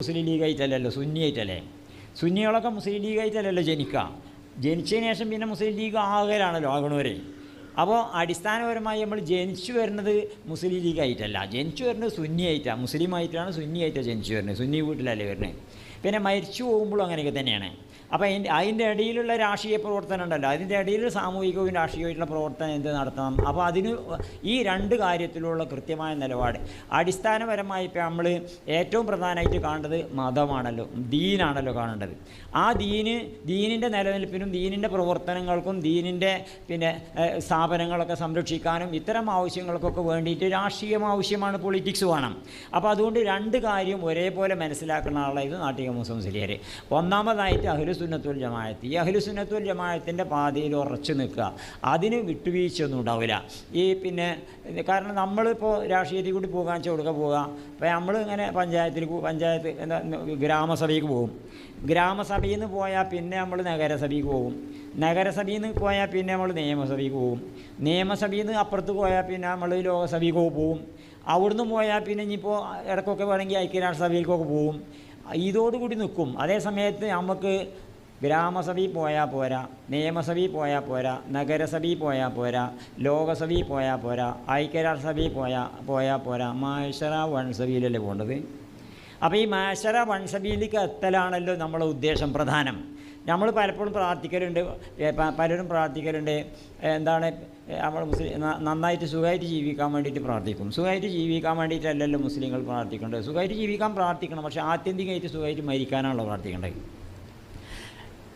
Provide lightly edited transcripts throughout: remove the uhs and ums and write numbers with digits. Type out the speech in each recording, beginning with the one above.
മുസ്ലിം ലീഗായിട്ടല്ലല്ലോ, സുന്നിയായിട്ടല്ലേ. സുന്നികളൊക്കെ മുസ്ലിം ലീഗായിട്ടല്ലല്ലോ ജനിക്കുക. ജനിച്ചതിന് ശേഷം പിന്നെ മുസ്ലിം ലീഗ് ആകലാണല്ലോ ആകണവരെ. അപ്പോൾ അടിസ്ഥാനപരമായി നമ്മൾ ജനിച്ചു വരുന്നത് മുസ്ലിം ലീഗായിട്ടല്ല, ജനിച്ചു വരുന്നത് സുന്നിയായിട്ടാണ്, മുസ്ലിമായിട്ടാണ്, സുന്നിയായിട്ടാണ് ജനിച്ചു വരുന്നത്, സുന്നി വീട്ടിലല്ലേ വരുന്നത്. പിന്നെ മരിച്ചു പോകുമ്പോഴും അങ്ങനെയൊക്കെ തന്നെയാണ്. അപ്പോൾ അതിൻ്റെ ഇടയിലുള്ള രാഷ്ട്രീയ പ്രവർത്തനം ഉണ്ടല്ലോ, അതിൻ്റെ ഇടയിൽ സാമൂഹികവും രാഷ്ട്രീയമായിട്ടുള്ള പ്രവർത്തനം എന്ത് നടത്തണം. അപ്പോൾ അതിന് ഈ രണ്ട് കാര്യത്തിലുള്ള കൃത്യമായ നിലപാട്. അടിസ്ഥാനപരമായി ഇപ്പോൾ നമ്മൾ ഏറ്റവും പ്രധാനമായിട്ട് കാണേണ്ടത് മതമാണല്ലോ, ദീനാണല്ലോ കാണേണ്ടത്. ആ ദീനിൻ്റെ നിലനിൽപ്പിനും ദീനിൻ്റെ പ്രവർത്തനങ്ങൾക്കും ദീനിൻ്റെ പിന്നെ സ്ഥാപനങ്ങളൊക്കെ സംരക്ഷിക്കാനും ഇത്തരം ആവശ്യങ്ങൾക്കൊക്കെ വേണ്ടിയിട്ട് രാഷ്ട്രീയം ആവശ്യമാണ്, പൊളിറ്റിക്സ് വേണം. അപ്പോൾ അതുകൊണ്ട് രണ്ട് കാര്യം ഒരേപോലെ മനസ്സിലാക്കുന്ന ആളായത് നാട്ടിക മുസ്ലിംസിലിയർ. ഒന്നാമതായിട്ട് അഹ്ലുസുന്നത്തുൽ ജമാഅത്ത്, ഈ അഹ്ലുസുന്നത്തുൽ ജമാഅത്തിൻ്റെ പാതയിൽ ഉറച്ചു നിൽക്കുക, അതിന് വിട്ടുവീഴ്ചയൊന്നും ഉണ്ടാവില്ല. ഈ പിന്നെ കാരണം നമ്മളിപ്പോൾ രാഷ്ട്രീയത്തിൽ കൂടി പോകാൻ കൊടുക്കുക പോവുക, അപ്പോൾ നമ്മൾ ഇങ്ങനെ പഞ്ചായത്ത് എന്താ ഗ്രാമസഭയ്ക്ക് പോകും, ഗ്രാമസഭയിൽ നിന്ന് പോയാൽ പിന്നെ നമ്മൾ നഗരസഭയ്ക്ക് പോകും, നഗരസഭയിൽ നിന്ന് പോയാൽ പിന്നെ നമ്മൾ നിയമസഭയ്ക്ക് പോകും, നിയമസഭയിൽ നിന്ന് അപ്പുറത്ത് പോയാൽ പിന്നെ നമ്മൾ ലോകസഭയ്ക്ക് പോകും, അവിടുന്ന് പോയാൽ പിന്നെ ഇനിയിപ്പോൾ ഇടയ്ക്കൊക്കെ വേണമെങ്കിൽ ഐക്യരാഷ്ട്രസഭയിലേക്കൊക്കെ പോകും. ഇതോടുകൂടി നിൽക്കും. അതേ സമയത്ത് നമുക്ക് ഗ്രാമസഭയിൽ പോയാൽ പോരാ, നിയമസഭയിൽ പോയാൽ പോരാ, നഗരസഭയിൽ പോയാൽ പോരാ, ലോകസഭയിൽ പോയാൽ പോരാ, ഐക്യരാഷ്ട്രസഭയിൽ പോയാൽ പോരാ, മാഷറ വൻസഭയിലല്ലേ പോകേണ്ടത്. അപ്പോൾ ഈ മാഷറ വൻസഭയിലേക്ക് എത്തലാണല്ലോ നമ്മളെ ഉദ്ദേശം പ്രധാനം. നമ്മൾ പലപ്പോഴും പ്രാർത്ഥിക്കലുണ്ട്, പലരും പ്രാർത്ഥിക്കലുണ്ട്, എന്താണ് നമ്മൾ നന്നായിട്ട് സുഖമായിട്ട് ജീവിക്കാൻ വേണ്ടിയിട്ട് പ്രാർത്ഥിക്കും. സുഖമായിട്ട് ജീവിക്കാൻ വേണ്ടിയിട്ടല്ലല്ലോ മുസ്ലിങ്ങൾ പ്രാർത്ഥിക്കേണ്ടത്. സുഖമായിട്ട് ജീവിക്കാൻ പ്രാർത്ഥിക്കണം, പക്ഷേ ആത്യന്തികമായിട്ട് സുഖമായിട്ട് മരിക്കാനാണല്ലോ പ്രാർത്ഥിക്കേണ്ടത്.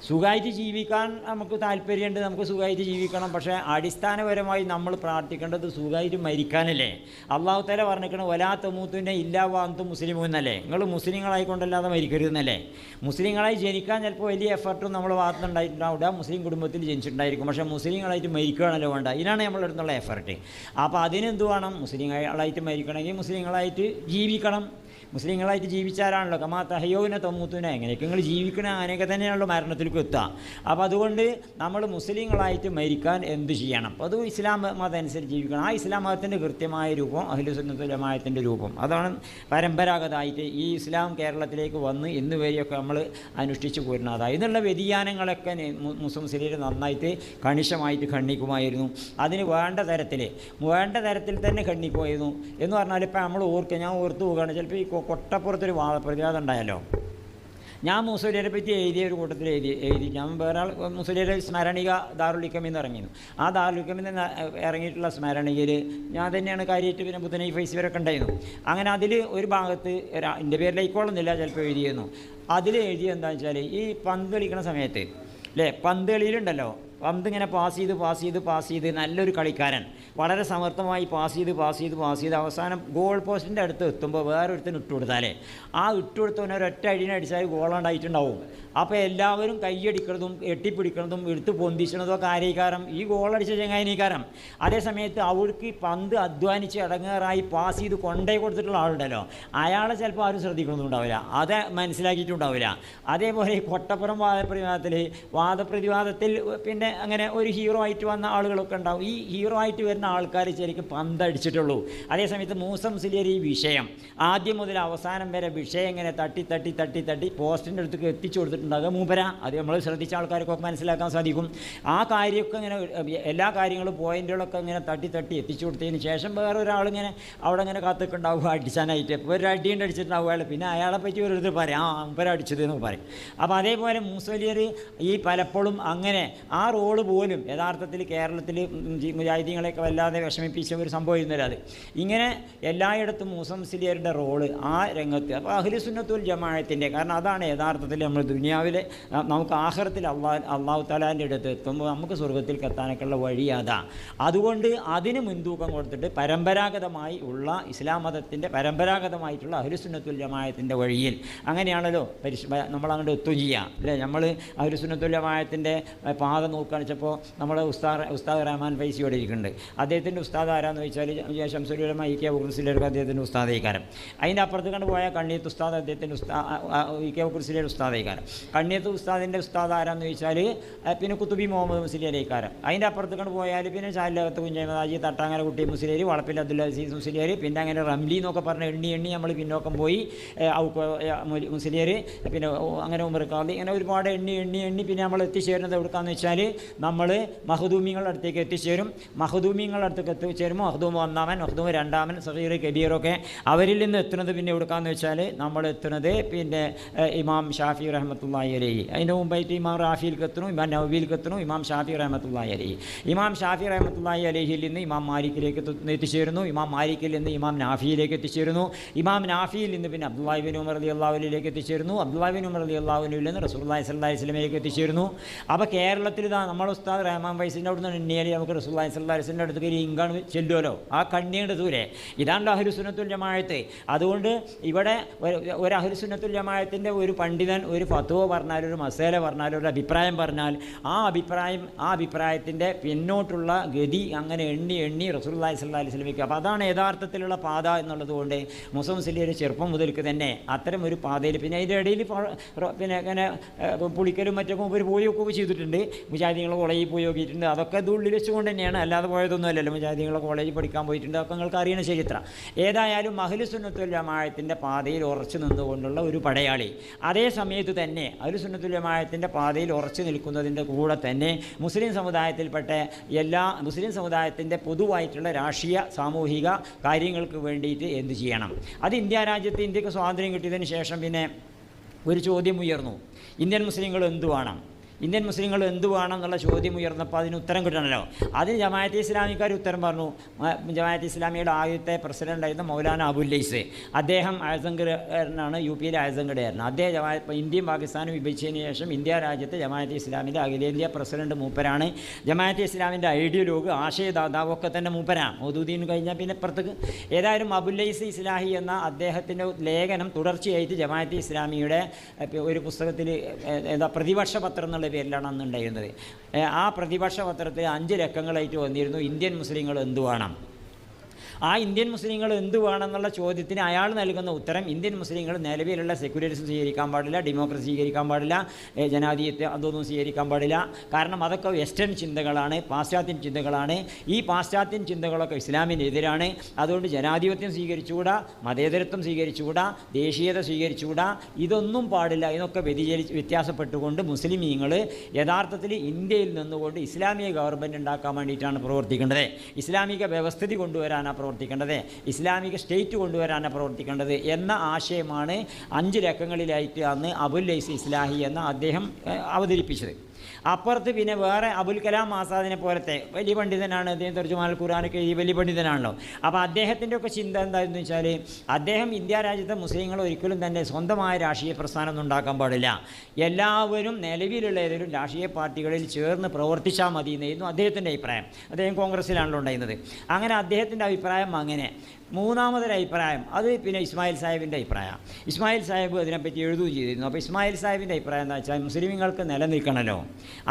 സുഖമായിട്ട് ജീവിക്കാൻ നമുക്ക് താല്പര്യമുണ്ട്, നമുക്ക് സുഖമായിട്ട് ജീവിക്കണം, പക്ഷേ അടിസ്ഥാനപരമായി നമ്മൾ പ്രാർത്ഥിക്കേണ്ടത് സുഖമായിട്ട് മരിക്കാനല്ലേ. അള്ളാഹു തആല പറഞ്ഞിരിക്കണം വലാ തമൂതുന്ന ഇല്ലാ വഅൻതും മുസ്ലിമൂൻ എന്നല്ലേ. നിങ്ങൾ മുസ്ലിങ്ങളായിക്കൊണ്ടല്ലാതെ മരിക്കരുതെന്നല്ലേ. മുസ്ലിങ്ങളായി ജനിക്കാൻ ചിലപ്പോൾ വലിയ എഫർട്ടും നമ്മുടെ ഭാഗത്ത് ഉണ്ടായിട്ടുണ്ടാവില്ല, മുസ്ലിം കുടുംബത്തിൽ ജനിച്ചിട്ടുണ്ടായിരിക്കും, പക്ഷേ മുസ്ലിങ്ങളായിട്ട് മരിക്കുകയാണല്ലോ വേണ്ട. ഇതിനാണ് നമ്മളുടെ അടുത്തുള്ള എഫർട്ട്. അപ്പോൾ അതിനെന്ത് വേണം? മുസ്ലിങ്ങളായിട്ട് മരിക്കണമെങ്കിൽ മുസ്ലിങ്ങളായിട്ട് ജീവിക്കണം. മുസ്ലിങ്ങളായിട്ട് ജീവിച്ചാലാണല്ലോ കമാ തഹയോന തമൂത്തുന, എങ്ങനെയൊക്കെ നിങ്ങൾ ജീവിക്കണ അങ്ങനെയൊക്കെ തന്നെയാണല്ലോ മരണത്തിലേക്ക് എത്തുക. അപ്പോൾ അതുകൊണ്ട് നമ്മൾ മുസ്ലിങ്ങളായിട്ട് മരിക്കാൻ എന്ത് ചെയ്യണം? അപ്പോൾ അത് ഇസ്ലാം മതം അനുസരിച്ച് ജീവിക്കണം. ആ ഇസ്ലാം മതത്തിൻ്റെ കൃത്യമായ രൂപം അഹ്ലുസുന്നത്തുൽ ജമാഅത്തിൻ്റെ രൂപം, അതാണ് പരമ്പരാഗതമായിട്ട് ഈ ഇസ്ലാം കേരളത്തിലേക്ക് വന്ന് ഇന്ന് വരെയൊക്കെ നമ്മൾ അനുഷ്ഠിച്ചു പോരുന്നത്. ഇതിനുള്ള വ്യതിയാനങ്ങളൊക്കെ മുസ്ലിം നന്നായിട്ട് കണിശമായിട്ട് ഖണ്ഡിക്കുമായിരുന്നു. അതിന് വേണ്ട തരത്തിൽ തന്നെ ഖണ്ഡിക്കുമായിരുന്നു എന്ന് പറഞ്ഞാൽ ഇപ്പോൾ നമ്മൾ ഞാൻ ഓർത്തു പോകുകയാണ്, ചിലപ്പോൾ ഈ കൊട്ടപ്പുറത്തൊരു വാദപ്രതിവാദം ഉണ്ടായല്ലോ. ഞാൻ മുസ്ലിരെ പറ്റി എഴുതിയ ഒരു കൂട്ടത്തിൽ എഴുതി ഞാൻ വേറെ മുസ്ലിരെ സ്മരണിക ദാറുൽ ഹിക്മയിൽ ഇറങ്ങിയിരുന്നു. ആ ദാറുൽ ഹിക്മയിൽ നിന്ന് ഇറങ്ങിയിട്ടുള്ള സ്മരണികയിൽ ഞാൻ തന്നെയാണ് കാര്യമായിട്ട്, പിന്നെ ബുധനൈ ഫൈസ് വരൊക്കെ ഉണ്ടായിരുന്നു. അങ്ങനെ അതിൽ ഒരു ഭാഗത്ത് എൻ്റെ പേരിലേക്കോളൊന്നുമില്ല ചിലപ്പോൾ എഴുതിയിരുന്നു. അതിൽ എഴുതിയത് എന്താണെന്ന് വെച്ചാൽ ഈ പന്ത് കളിക്കുന്ന സമയത്ത് അല്ലേ, പന്ത് കളിയിലുണ്ടല്ലോ, പന്ത് ഇങ്ങനെ പാസ് ചെയ്ത് നല്ലൊരു കളിക്കാരൻ വളരെ സമർത്ഥമായി പാസ് ചെയ്ത് അവസാനം ഗോൾ പോസ്റ്റിൻ്റെ അടുത്ത് എത്തുമ്പോൾ വേറൊരുത്തിന് ഇട്ടുകൊടുത്താലേ ആ ഇട്ടുകൊടുത്തവനെ ഒരൊറ്റ അടിനെ അടിച്ചാൽ ഗോളുണ്ടായിട്ടുണ്ടാവും. അപ്പോൾ എല്ലാവരും കൈയടിക്കുന്നതും എട്ടിപ്പിടിക്കുന്നതും എടുത്ത് പൊന്തിച്ചണതും ഒക്കെ ആരേക്കാരം? ഈ ഗോളടിച്ച ചങ്ങായിനേക്കാരം. അതേസമയത്ത് അവൾക്ക് പന്ത് അധ്വാനിച്ച് ഇടങ്ങേറായി പാസ് ചെയ്ത് കൊണ്ടേ കൊടുത്തിട്ടുള്ള ആളുണ്ടല്ലോ, അയാളെ ചിലപ്പോൾ ആരും ശ്രദ്ധിക്കണമെന്നും ഉണ്ടാവില്ല, അത് മനസ്സിലാക്കിയിട്ടുണ്ടാവില്ല. അതേപോലെ ഈ കൊട്ടപ്പുറം വാദപ്രതിവാദത്തിൽ പിന്നെ അങ്ങനെ ഒരു ഹീറോ ആയിട്ട് വന്ന ആളുകളൊക്കെ ഉണ്ടാവും. ഈ ഹീറോ ആയിട്ട് വരുന്ന ആൾക്കാർ ശരിക്കും പന്തടിച്ചിട്ടുള്ളൂ. അതേസമയത്ത് മൂസ മുസ്ലിയാർ ഈ വിഷയം ആദ്യം മുതൽ അവസാനം വരെ വിഷയം ഇങ്ങനെ തട്ടി പോസ്റ്റിൻ്റെ അടുത്തേക്ക് എത്തിച്ചു കൊടുത്തിട്ടുണ്ടാകുക മൂപ്പര. അത് നമ്മൾ ശ്രദ്ധിച്ച ആൾക്കാർക്കൊക്കെ മനസ്സിലാക്കാൻ സാധിക്കും. ആ കാര്യമൊക്കെ ഇങ്ങനെ എല്ലാ കാര്യങ്ങളും പോയിന്റുകളൊക്കെ ഇങ്ങനെ തട്ടി എത്തിച്ചു കൊടുത്തതിന് ശേഷം വേറൊരാളിങ്ങനെ അവിടെ ഇങ്ങനെ കാത്തൊക്കെണ്ടാവുക അടിച്ചാനായിട്ട്. ഇപ്പോൾ ഒരു അടിയുണ്ട് അടിച്ചിട്ടുണ്ടാവുക, പിന്നെ അയാളെ പറ്റി ഒരു പറയും മൂപ്പര അടിച്ചത് എന്ന് പറയും. അപ്പോൾ അതേപോലെ മുസ്ലിയാർ ഈ പലപ്പോഴും അങ്ങനെ ആ റോള് പോലും യഥാർത്ഥത്തിൽ കേരളത്തിൽ മുജാഹിദീങ്ങളെയൊക്കെ വല്ലാതെ വിഷമിപ്പിച്ച ഒരു സംഭവമായിരുന്നില്ല അത്. ഇങ്ങനെ എല്ലായിടത്തും മൂസ മുസ്ലിയാരുടെ റോള് ആ രംഗത്ത്. അപ്പോൾ അഹ്ലുസുന്നത്തുൽ ജമാഅത്തിൻ്റെ, കാരണം അതാണ് യഥാർത്ഥത്തിൽ നമ്മൾ ദുനിയാവിലെ നമുക്ക് ആഖിറത്തിൽ അള്ളാഹു തആലാൻ്റെ അടുത്ത് എത്തുമ്പോൾ നമുക്ക് സ്വർഗ്ഗത്തിലേക്ക് എത്താനൊക്കെയുള്ള വഴി അതാ. അതുകൊണ്ട് അതിന് മുൻതൂക്കം കൊടുത്തിട്ട് പരമ്പരാഗതമായി ഉള്ള ഇസ്ലാം മതത്തിൻ്റെ പരമ്പരാഗതമായിട്ടുള്ള അഹ്ലുസുന്നത്തുൽ ജമാഅത്തിൻ്റെ വഴിയിൽ അങ്ങനെയാണല്ലോ നമ്മളങ്ങോട്ട് എത്തുകയും ചെയ്യുക അല്ലേ. നമ്മൾ അഹ്ലുസുന്നത്തുൽ ജമാഅത്തിൻ്റെ പാത നോക്കുകയാണെന്ന് വെച്ചപ്പോൾ നമ്മുടെ ഉസ്താദ് റഹ്മാൻ ഫൈസി ഇവിടെ ഇരിക്കുന്നുണ്ട്. അദ്ദേഹത്തിൻ്റെ ഉസ്താദ് ആരാന്ന് ചോദിച്ചാൽ ശംസുൽ ഉലമ ഇ.കെ. ബുക്രസിലേക്ക് അദ്ദേഹത്തിൻ്റെ ഉസ്താദൈക്കാരം. അതിൻ്റെ അപ്പുറത്ത് കണ്ട് പോയാൽ കണ്ണിയത്ത് ഉസ്താദ് അദ്ദേഹത്തിൻ്റെ ഇ.കെ. ബുക്രസിലെ ഉസ്താദൈക്കാരം. കണ്ണിയത്ത് ഉസ്താദിൻ്റെ ഉസ്താദ് ആരാന്ന് ചോദിച്ചാൽ പിന്നെ കുത്തുബി മുഹമ്മദ് മുസ്ലിയാരൈക്കാരം. അതിൻ്റെ അപ്പുറത്ത് കണ്ട് പോയാൽ പിന്നെ ചാലിലകത്ത് കുഞ്ഞൈമദാജി, തട്ടാങ്ങര കുട്ടി മുസ്ലിയാർ, വളപ്പിൽ അബ്ദുൽ അസീസ് മുസ്ലിയാർ, പിന്നെ അങ്ങനെ റംലി എന്നൊക്കെ പറഞ്ഞ് എണ്ണി നമ്മൾ പിന്നോക്കം പോയി മുസ്ലിയാർ, പിന്നെ അങ്ങനെ ഉമർ ഖാദി, ഇങ്ങനെ ഒരുപാട് എണ്ണി പിന്നെ നമ്മൾ എത്തിച്ചേരുന്നത് എവിടുക്കാന്ന് വെച്ചാൽ നമ്മൾ മഹദൂമിങ്ങളുടെ അടുത്തേക്ക് എത്തിച്ചേരും. മഹദൂമിങ്ങളുടെ അടുത്തേക്ക് എത്തിച്ചേരുമ്പോൾ മഹദൂം ഒന്നാമൻ, മഹദൂം രണ്ടാമൻ, സഗീർ, കബീറൊക്കെ അവരിൽ നിന്ന് എത്തുന്നത് പിന്നെ എവിടുക്കാന്ന് വെച്ചാൽ നമ്മൾ എത്തുന്നത് പിന്നെ ഇമാം ഷാഫി റഹ്മത്തുള്ളാഹി അലൈഹി. അതിൻ്റെ മുമ്പായിട്ട് ഇമാം റാഫിയിലേക്ക് എത്തുന്നു, ഇമാം നവവിയിലേക്ക് എത്തുന്നു, ഇമാം ഷാഫി റഹ്മത്തുള്ളാഹി അലൈഹി. ഇമാം ഷാഫി റഹ്മത്തുള്ളാഹി അലൈഹിയിൽ നിന്ന് ഇമാം മാലിക്കിലേക്ക് എത്തിച്ചേരുന്നു. ഇമാം മാലിക്കിൽ നിന്ന് ഇമാം നാഫിയിലേക്ക് എത്തിച്ചേരുന്നു. ഇമാം നാഫിയിൽ നിന്ന് പിന്നെ അബ്ദുല്ലാഹി ബിൻ ഉമർ റളിയല്ലാഹു അൻഹുവിലേക്ക് എത്തിച്ചേരുന്നു. അബ്ദുല്ലാഹി ബിൻ ഉമർ റളിയല്ലാഹു അൻഹുവിൽ നിന്ന് റസൂലുള്ളാഹി സ്വല്ലല്ലാഹി അലൈഹി വസല്ലമയിലേക്ക് എത്തിച്ചേരുന്നു. അപ്പോൾ കേരളത്തിൽ ഇതാ നമ്മുടെ ഉസ്താദ് റഹ്മാൻ ഫൈസിൻ്റെ അവിടെ നിന്ന് എണ്ണിയാൽ നമുക്ക് റസൂലുള്ളാഹി സ്വല്ലല്ലാഹി അലൈഹി വസല്ലമയുടെ അടുത്തേക്ക് ഇങ്കാണ് ചെല്ലുമല്ലോ, ആ കണ്ണിയുടെ ദൂരെ. ഇതാണല്ലോ അഹ്ലു സുന്നത്തുൽ ജമാഅത്ത്. അതുകൊണ്ട് ഇവിടെ ഒരു അഹ്ലു സുന്നത്തുൽ ജമാഅത്തിൻ്റെ ഒരു പണ്ഡിതൻ ഒരു ഫത്വ പറഞ്ഞാൽ, ഒരു മസല പറഞ്ഞാൽ, ഒരു അഭിപ്രായം പറഞ്ഞാൽ ആ അഭിപ്രായത്തിൻ്റെ പിന്നോട്ടുള്ള ഗതി അങ്ങനെ എണ്ണി റസൂലുള്ളാഹി സ്വല്ലല്ലാഹി അലൈഹി വസല്ലമയ്ക്ക്. അപ്പോൾ അതാണ് യഥാർത്ഥത്തിലുള്ള പാത എന്നുള്ളത് കൊണ്ട് മുസ്ലിം ചെറുപ്പം മുതൽക്ക് തന്നെ അത്തരം ഒരു പാതയിൽ, പിന്നെ അതിൻ്റെ ഇടയിൽ പിന്നെ അങ്ങനെ പുളിക്കലും മറ്റൊക്കെ ഒരു പോയൊക്കെ ചെയ്തിട്ടുണ്ട്. മുജാഹിദീങ്ങളെ കോളേജിൽ പോയി നോക്കിയിട്ടുണ്ട്. അതൊക്കെ ഇത് ഉള്ളിൽ വെച്ചുകൊണ്ട് തന്നെയാണ്, അല്ലാതെ പോയതൊന്നും അല്ലല്ലോ. മുജാഹിദീങ്ങളെ കോളേജിൽ പഠിക്കാൻ പോയിട്ടുണ്ട്. അതൊക്കെ നിങ്ങൾക്ക് അറിയുന്ന ചരിത്രം. ഏതായാലും അഹ്ലു സുന്നത്തുൽ ജമാഅത്തിൻ്റെ പാതയിൽ ഉറച്ചു നിന്നുകൊണ്ടുള്ള ഒരു പടയാളി. അതേ സമയത്ത് തന്നെ അഹ്ലു സുന്നത്തുൽ ജമാഅത്തിൻ്റെ പാതയിൽ ഉറച്ചു നിൽക്കുന്നതിൻ്റെ കൂടെ തന്നെ മുസ്ലിം സമുദായത്തിൽപ്പെട്ട മുസ്ലിം സമുദായത്തിൻ്റെ പൊതുവായിട്ടുള്ള രാഷ്ട്രീയ സാമൂഹിക കാര്യങ്ങൾക്ക് വേണ്ടിയിട്ട് എന്ത് ചെയ്യണം. അത് ഇന്ത്യക്ക് സ്വാതന്ത്ര്യം കിട്ടിയതിന് ശേഷം പിന്നെ ഒരു ചോദ്യം ഉയർന്നു, ഇന്ത്യൻ മുസ്ലിങ്ങൾ എന്തു വേണം എന്നുള്ള ചോദ്യം ഉയർന്നപ്പോൾ അതിന് ഉത്തരം കിട്ടണമല്ലോ. അതിന് ജമാഅത്തെ ഇസ്ലാമിക്കാർ ഉത്തരം പറഞ്ഞു. ജമാഅത്തെ ഇസ്ലാമിയുടെ ആദ്യത്തെ പ്രസിഡൻ്റായിരുന്ന മൗലാന അബുല്ലൈസ്, അദ്ദേഹം അയസംഗഡാണ്, യു പിയിലെ അയസംഗഡായിരുന്നു. അദ്ദേഹം ഇന്ത്യയും പാകിസ്ഥാനും വിഭജിച്ചതിന് ശേഷം ഇന്ത്യ രാജ്യത്തെ ജമാഅത്തെ ഇസ്ലാമിൻ്റെ അഖിലേന്ത്യാ പ്രസിഡന്റ് മൂപ്പരാണ്. ജമാഅത്തെ ഇസ്ലാമിൻ്റെ ഐഡിയോലോഗ്, ആശയദാതാവൊക്കെ തന്നെ മൂപ്പരാണ്. മൗദൂദീൻ കഴിഞ്ഞാൽ പിന്നെ ഇപ്പുറത്തേക്ക്. ഏതായാലും അബുല്ലൈസ് ഇസ്ലാഹി എന്ന അദ്ദേഹത്തിൻ്റെ ലേഖനം തുടർച്ചയായിട്ട് ജമാഅത്തെ ഇസ്ലാമിയുടെ ഒരു പുസ്തകത്തിൽ പ്രതിപക്ഷ പത്രം എന്നുള്ള പേരിലാണ് അന്നുണ്ടായിരുന്നത്. ആ പ്രതിപക്ഷ പത്രത്തിൽ 5 ലക്കങ്ങളായിട്ട് വന്നിരുന്നു, ഇന്ത്യൻ മുസ്ലിങ്ങൾ എന്തു വേണം. ആ ഇന്ത്യൻ മുസ്ലിങ്ങൾ എന്ത് വേണമെന്നുള്ള ചോദ്യത്തിന് അയാൾ നൽകുന്ന ഉത്തരം, ഇന്ത്യൻ മുസ്ലിങ്ങൾ നിലവിലുള്ള സെക്യുലറിസം സ്വീകരിക്കാൻ പാടില്ല, ഡെമോക്രസി സ്വീകരിക്കാൻ പാടില്ല, ജനാധിപത്യം അതൊന്നും സ്വീകരിക്കാൻ പാടില്ല. കാരണം അതൊക്കെ വെസ്റ്റേൺ ചിന്തകളാണ്, പാശ്ചാത്യൻ ചിന്തകളാണ്. ഈ പാശ്ചാത്യൻ ചിന്തകളൊക്കെ ഇസ്ലാമിനെതിരാണ്. അതുകൊണ്ട് ജനാധിപത്യം സ്വീകരിച്ചുകൂടാ, മതേതരത്വം സ്വീകരിച്ചുകൂടാ, ദേശീയത സ്വീകരിച്ചുകൂടാ, ഇതൊന്നും പാടില്ല. ഇതൊക്കെ വ്യത്യാസപ്പെട്ടുകൊണ്ട് മുസ്ലിമീങ്ങൾ യഥാർത്ഥത്തിൽ ഇന്ത്യയിൽ നിന്നുകൊണ്ട് ഇസ്ലാമിക ഗവൺമെൻറ് ഉണ്ടാക്കാൻ വേണ്ടിയിട്ടാണ് പ്രവർത്തിക്കേണ്ടത്. ഇസ്ലാമിക വ്യവസ്ഥിതി കൊണ്ടുവരാനാണ് പ്രവർത്തിക്കേണ്ടത്, ഇസ്ലാമിക സ്റ്റേറ്റ് കൊണ്ടുവരാനാണ് പ്രവർത്തിക്കേണ്ടത് എന്ന ആശയമാണ് 5 ലക്കങ്ങളിലായിട്ട് അന്ന് അബുല്ലൈസ് ഇസ്ലാഹി എന്ന അദ്ദേഹം അവതരിപ്പിച്ചത്. അപ്പുറത്ത് പിന്നെ വേറെ അബുൽ കലാം ആസാദിനെ പോലത്തെ വലിയ പണ്ഡിതനാണ്. അദ്ദേഹം തർജുമാൽ ഖുർആനൊക്കെ എഴുതി വലിയ പണ്ഡിതനാണല്ലോ. അപ്പോൾ അദ്ദേഹത്തിൻ്റെ ഒക്കെ ചിന്ത എന്താണെന്ന് വെച്ചാൽ, അദ്ദേഹം ഇന്ത്യ രാജ്യത്തെ മുസ്ലിങ്ങൾ ഒരിക്കലും തന്നെ സ്വന്തമായ രാഷ്ട്രീയ പ്രസ്ഥാനമൊന്നും ഉണ്ടാക്കാൻ പാടില്ല, എല്ലാവരും നിലവിലുള്ള ഏതെങ്കിലും രാഷ്ട്രീയ പാർട്ടികളിൽ ചേർന്ന് പ്രവർത്തിച്ചാൽ മതി എന്നായിരുന്നു അദ്ദേഹത്തിൻ്റെ അഭിപ്രായം. അദ്ദേഹം കോൺഗ്രസ്സിലാണല്ലോ ഉണ്ടായിരുന്നത്. അങ്ങനെ അദ്ദേഹത്തിൻ്റെ അഭിപ്രായം അങ്ങനെ. മൂന്നാമതൊരു അഭിപ്രായം അത് പിന്നെ ഇസ്മായിൽ സാഹിബിൻ്റെ അഭിപ്രായം. ഇസ്മായിൽ സാഹിബ് അതിനെപ്പറ്റി എഴുതുകയും ചെയ്തിരുന്നു. അപ്പോൾ ഇസ്മായിൽ സാഹിബിൻ്റെ അഭിപ്രായം എന്താ വെച്ചാൽ, മുസ്ലിങ്ങൾക്ക് നിലനിൽക്കണമല്ലോ,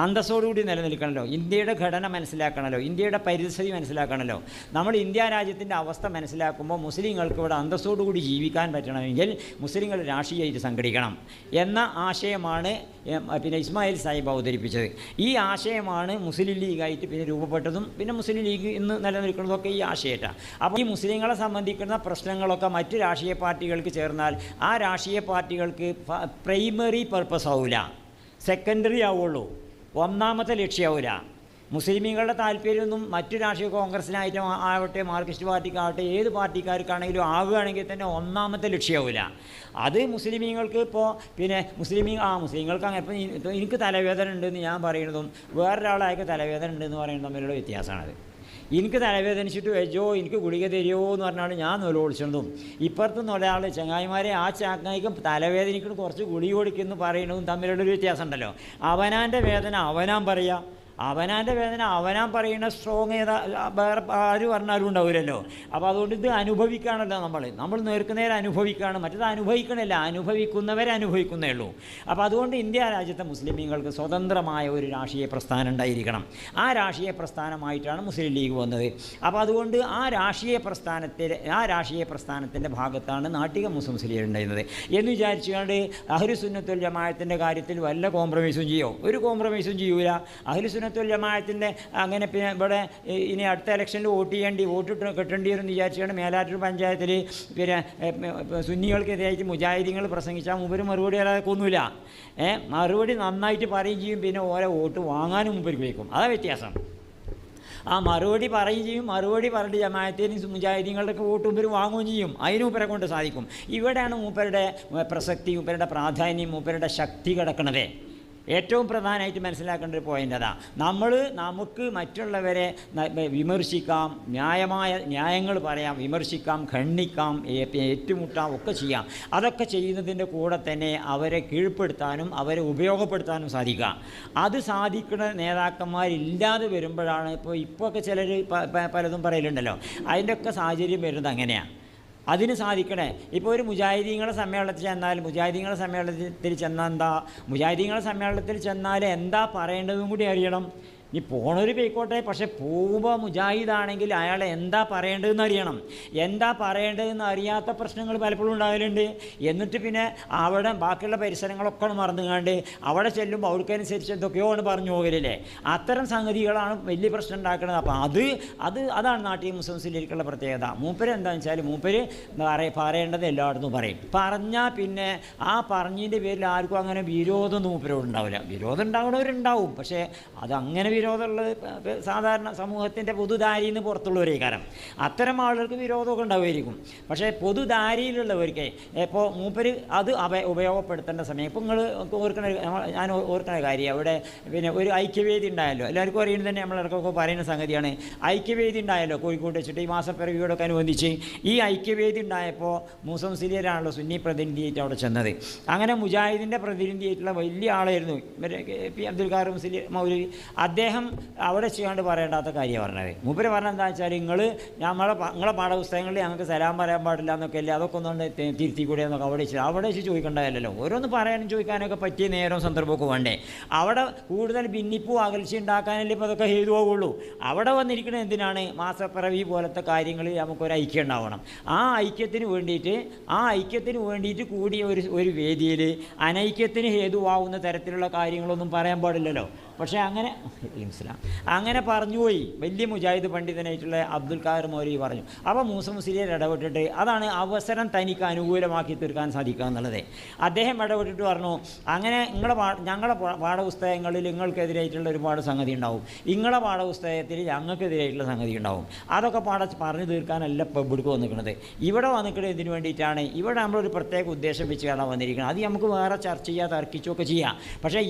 അന്തസ്സോടുകൂടി നിലനിൽക്കണമല്ലോ, ഇന്ത്യയുടെ ഘടന മനസ്സിലാക്കണമല്ലോ, ഇന്ത്യയുടെ പരിസ്ഥിതി മനസ്സിലാക്കണമല്ലോ. നമ്മൾ ഇന്ത്യ രാജ്യത്തിൻ്റെ അവസ്ഥ മനസ്സിലാക്കുമ്പോൾ മുസ്ലിങ്ങൾക്ക് ഇവിടെ അന്തസ്സോടുകൂടി ജീവിക്കാൻ പറ്റണമെങ്കിൽ മുസ്ലിങ്ങൾ രാഷ്ട്രീയമായിട്ട് സംഘടിക്കണം എന്ന ആശയമാണ് പിന്നെ ഇസ്മായിൽ സാഹിബ് അവതരിപ്പിച്ചത്. ഈ ആശയമാണ് മുസ്ലിം ലീഗായിട്ട് പിന്നെ രൂപപ്പെട്ടതും പിന്നെ മുസ്ലിം ലീഗ് ഇന്ന് നിലനിൽക്കുന്നതൊക്കെ ഈ ആശയമായിട്ടാണ്. അപ്പോൾ ഈ മുസ്ലിങ്ങളെ സംബന്ധിക്കുന്ന പ്രശ്നങ്ങളൊക്കെ മറ്റ് രാഷ്ട്രീയ പാർട്ടികൾക്ക് ചേർന്നാൽ ആ രാഷ്ട്രീയ പാർട്ടികൾക്ക് പ്രൈമറി പർപ്പസ് ആവില്ല, സെക്കൻഡറി ആവുള്ളൂ, ഒന്നാമത്തെ ലക്ഷ്യമാവില്ല. മുസ്ലിമീങ്ങളുടെ താല്പര്യമൊന്നും മറ്റു രാഷ്ട്രീയ കോൺഗ്രസ്സിനായിട്ടും ആവട്ടെ, മാർക്സിസ്റ്റ് പാർട്ടിക്കാവട്ടെ, ഏത് പാർട്ടിക്കാർക്കാണെങ്കിലും ആവുകയാണെങ്കിൽ തന്നെ ഒന്നാമത്തെ ലക്ഷ്യമാവില്ല. അത് മുസ്ലിമീങ്ങൾക്ക് ഇപ്പോൾ പിന്നെ മുസ്ലിങ്ങൾക്ക് അങ്ങനെ ഇപ്പോൾ എനിക്ക് തലവേദന ഉണ്ടെന്ന് ഞാൻ പറയുന്നതും വേറൊരാളായക്ക് തലവേദന ഉണ്ടെന്ന് പറയുന്നത് തമ്മിലുള്ള വ്യത്യാസമാണത്. എനിക്ക് തലവേദനിച്ചിട്ട് വെച്ചോ, എനിക്ക് ഗുളിക തരുമോ എന്ന് പറഞ്ഞാണ് ഞാൻ നൊലോളിച്ചതും, ഇപ്പുറത്തുനിന്ന് ഒരാൾ ചങ്ങായിമാരെ ആ ചങ്ങായിക്കും തലവേദനിക്കുന്ന കുറച്ച് ഗുളിക കൊടുക്കുമെന്ന് പറയുന്നതും തമ്മിലുള്ളൊരു വ്യത്യാസം ഉണ്ടല്ലോ. അവനാൻ്റെ വേദന അവനാൻ പറയുക, അവനാൻ്റെ വേദന അവനാൻ പറയുന്ന സ്ട്രോങ് വേറെ ആര് പറഞ്ഞാലും ഉണ്ടാവില്ലല്ലോ. അപ്പോൾ അതുകൊണ്ട് ഇത് അനുഭവിക്കുകയാണല്ലോ നമ്മൾ നേർക്കുനേരെ അനുഭവിക്കുകയാണ്, മറ്റത് അനുഭവിക്കണില്ല, അനുഭവിക്കുന്നവരെ അനുഭവിക്കുന്നേ ഉള്ളൂ. അപ്പോൾ അതുകൊണ്ട് ഇന്ത്യ രാജ്യത്തെ മുസ്ലിമീങ്ങൾക്ക് സ്വതന്ത്രമായ ഒരു രാഷ്ട്രീയ പ്രസ്ഥാനം ഉണ്ടായിരിക്കണം. ആ രാഷ്ട്രീയ പ്രസ്ഥാനമായിട്ടാണ് മുസ്ലിം ലീഗ് വന്നത്. അപ്പോൾ അതുകൊണ്ട് ആ രാഷ്ട്രീയ പ്രസ്ഥാനത്തിൻ്റെ ഭാഗത്താണ് നാട്ടിക മുസ്ലിം ലീഗ് ഉണ്ടായിരുന്നത് എന്ന് വിചാരിച്ചുകൊണ്ട് അഹ്ലുസുന്നത്തുൽ ജമാഅത്തിൻ്റെ കാര്യത്തിൽ വല്ല കോംപ്രമൈസും ചെയ്യോ? ഒരു കോംപ്രമൈസും ചെയ്യൂല. അഹ്ലുസുന്നത്തുൽ ജമാഅത്തിൻ്റെ അങ്ങനെ പിന്നെ ഇവിടെ ഇനി അടുത്ത ഇലക്ഷനിൽ വോട്ട് കിട്ടേണ്ടി വരും എന്ന് വിചാരിച്ചുകൊണ്ട് മേലാറ്റൂർ പഞ്ചായത്തിൽ പിന്നെ സുന്നികൾക്കെതിരായിട്ട് മുജാഹിദീങ്ങൾ പ്രസംഗിച്ചാൽ മൂപ്പര് മറുപടി അല്ലാതൊന്നുമില്ല. മറുപടി നന്നായിട്ട് പറയുകയും ചെയ്യും, പിന്നെ ഓരോ വോട്ട് വാങ്ങാനും മൂപ്പർക്ക് വയ്ക്കും. അതാ വ്യത്യാസം. ആ മറുപടി പറയുകയും ചെയ്യും, മറുപടി പറഞ്ഞിട്ട് ജമാഅത്തിനും മുജാഹിദീങ്ങളുടെയൊക്കെ വോട്ട് മൂപ്പർ വാങ്ങുകയും ചെയ്യും. അതിന് മൂപ്പരെ കൊണ്ട് സാധിക്കും. ഇവിടെയാണ് മൂപ്പരുടെ പ്രസക്തി, മൂപ്പരുടെ പ്രാധാന്യം, മൂപ്പരുടെ ശക്തി കിടക്കണത്. ഏറ്റവും പ്രധാനമായിട്ട് മനസ്സിലാക്കേണ്ട ഒരു പോയിൻ്റ് അതാ. നമുക്ക് മറ്റുള്ളവരെ വിമർശിക്കാം, ന്യായങ്ങൾ പറയാം, വിമർശിക്കാം, ഖണ്ഡിക്കാം, ഏറ്റുമുട്ടാം, ഒക്കെ ചെയ്യാം. അതൊക്കെ ചെയ്യുന്നതിൻ്റെ കൂടെ തന്നെ അവരെ കീഴ്പ്പെടുത്താനും അവരെ ഉപയോഗപ്പെടുത്താനും സാധിക്കുക. അത് സാധിക്കുന്ന നേതാക്കന്മാരില്ലാതെ വരുമ്പോഴാണ് ഇപ്പോൾ ചിലർ പലതും പറയലുണ്ടല്ലോ, അതിൻ്റെയൊക്കെ സാഹചര്യം വരുന്നത് അങ്ങനെയാണ്. അതിന് സാധിക്കണേ. ഇപ്പോൾ ഒരു മുജാഹിദീങ്ങളുടെ സമ്മേളനത്തിൽ ചെന്നാൽ മുജാഹിദീങ്ങളുടെ സമ്മേളനത്തിൽ ചെന്നാൽ എന്താ പറയേണ്ടതും കൂടി അറിയണം. ഈ പോണൊരു പോയിക്കോട്ടെ, പക്ഷേ പോകുമ്പോൾ മുജാഹിദാണെങ്കിൽ അയാളെ എന്താ പറയേണ്ടതെന്ന് അറിയണം. എന്താ പറയേണ്ടതെന്ന് അറിയാത്ത പ്രശ്നങ്ങൾ പലപ്പോഴും ഉണ്ടാകലുണ്ട്. എന്നിട്ട് പിന്നെ അവിടെ ബാക്കിയുള്ള പരിസരങ്ങളൊക്കെ മറന്നുകാണ്ട് അവിടെ ചെല്ലുമ്പോൾ അവർക്കനുസരിച്ച് എന്തൊക്കെയോ ആണ് പറഞ്ഞു പോകലില്ലേ. അത്തരം സംഗതികളാണ് വലിയ പ്രശ്നം ഉണ്ടാക്കുന്നത്. അപ്പോൾ അതാണ് നാട്ടിൽ മുസ്ലിംസിലേക്കുള്ള പ്രത്യേകത. മൂപ്പര് എന്താണെന്ന് വെച്ചാൽ മൂപ്പര് പറയേണ്ടത് എല്ലായിടത്തും പറയും. പറഞ്ഞാൽ പിന്നെ ആ പറഞ്ഞതിൻ്റെ പേരിൽ ആർക്കും അങ്ങനെ വിരോധമൊന്നും മൂപ്പരോട് ഉണ്ടാവില്ല. വിരോധം ഉണ്ടാകുന്നവരുണ്ടാവും, പക്ഷേ അതങ്ങനെ വിരോധമുള്ളത് സാധാരണ സമൂഹത്തിൻ്റെ പൊതുധാരിയിൽ നിന്ന് പുറത്തുള്ളവരേ കാരണം. അത്തരം ആളുകൾക്ക് വിരോധമൊക്കെ ഉണ്ടാവുമായിരിക്കും. പക്ഷേ പൊതുധാരിയിലുള്ളവർക്ക് ഇപ്പോൾ മൂപ്പര് അത് ഉപയോഗപ്പെടുത്തേണ്ട സമയം. ഇപ്പോൾ ഞാൻ ഓർക്കണ കാര്യം, അവിടെ പിന്നെ ഒരു ഐക്യവേദി ഉണ്ടായല്ലോ, എല്ലാവർക്കും അറിയുന്നത് തന്നെ, നമ്മളിടക്കൊക്കെ പറയുന്ന സംഗതിയാണ്. ഐക്യവേദി ഉണ്ടായല്ലോ കോഴിക്കോട് വെച്ചിട്ട് ഈ മാസപ്പിറവിയോടൊക്കെ അനുബന്ധിച്ച്. ഈ ഐക്യവേദി ഉണ്ടായപ്പോൾ മൂസ മുസ്ലിയാരാണല്ലോ സുന്നി പ്രതിനിധിയായിട്ട് അവിടെ ചെന്നത്. അങ്ങനെ മുജാഹിദിൻ്റെ പ്രതിനിധിയായിട്ടുള്ള വലിയ ആളായിരുന്നു പി അബ്ദുൽ ഖാദർ മുസ്ലിം മൗലവി. അദ്ദേഹം അവിടെ ചെയ്യാണ്ട് പറയേണ്ടാത്ത കാര്യമാണ് പറഞ്ഞത്. മൂപ്പര് പറഞ്ഞത് എന്താ വെച്ചാൽ, നിങ്ങളെ പാഠപുസ്തകങ്ങളിൽ ഞങ്ങൾക്ക് സലാം പറയാൻ പാടില്ല എന്നൊക്കെ അല്ലേ, അതൊക്കെ ഒന്നുകൊണ്ട് തിരുത്തി കൂടെ എന്നൊക്കെ അവിടെ വെച്ച് ചോദിക്കേണ്ടതല്ലോ. ഓരോന്ന് പറയാനും ചോദിക്കാനൊക്കെ പറ്റിയ നേരവും സന്ദർഭമൊക്കെ വേണ്ടേ. അവിടെ കൂടുതൽ ഭിന്നിപ്പും അകൽച്ച ഉണ്ടാക്കാനല്ലേ ഇപ്പോൾ അതൊക്കെ ഹേതുവാകുള്ളൂ. അവിടെ വന്നിരിക്കുന്നത് എന്തിനാണ്? മാസപ്പിറവി പോലത്തെ കാര്യങ്ങളിൽ നമുക്കൊരു ഐക്യം ഉണ്ടാവണം. ആ ഐക്യത്തിന് വേണ്ടിയിട്ട് കൂടിയ ഒരു വേദിയിൽ അനൈക്യത്തിന് ഹേതുവാകുന്ന തരത്തിലുള്ള കാര്യങ്ങളൊന്നും പറയാൻ പാടില്ലല്ലോ. പക്ഷേ അങ്ങനെ പറഞ്ഞുപോയി വലിയ മുജാഹിദ് പണ്ഡിതനായിട്ടുള്ള അബ്ദുൽ ഖാദർ മൗലവി പറഞ്ഞു. അപ്പോൾ മൂസ മുസ്ലിയാർ ഇടപെട്ടിട്ട് അതാണ് അവസരം തനിക്ക് അനുകൂലമാക്കി തീർക്കാൻ സാധിക്കുക എന്നുള്ളത്. അദ്ദേഹം ഇടപെട്ടിട്ട് പറഞ്ഞു, അങ്ങനെ ഞങ്ങളുടെ പാഠപുസ്തകങ്ങളിൽ നിങ്ങൾക്കെതിരായിട്ടുള്ള ഒരുപാട് സംഗതി ഉണ്ടാവും, നിങ്ങളുടെ പാഠപുസ്തകത്തിൽ ഞങ്ങൾക്കെതിരായിട്ടുള്ള സംഗതി ഉണ്ടാവും. അതൊക്കെ പറഞ്ഞു തീർക്കാനല്ല ഇപ്പോൾ ഇവിടേക്ക് വന്നിരിക്കുന്നത്. ഇവിടെ വന്നിരിക്കുന്നത് എന്തിനു വേണ്ടിയിട്ടാണ്? ഇവിടെ നമ്മളൊരു പ്രത്യേക ഉദ്ദേശം വെച്ചാണ് വന്നിരിക്കുന്നത്. അത് നമുക്ക് വേറെ ചർച്ച ചെയ്യുക, തർക്കിച്ചൊക്കെ ചെയ്യാം. പക്ഷേ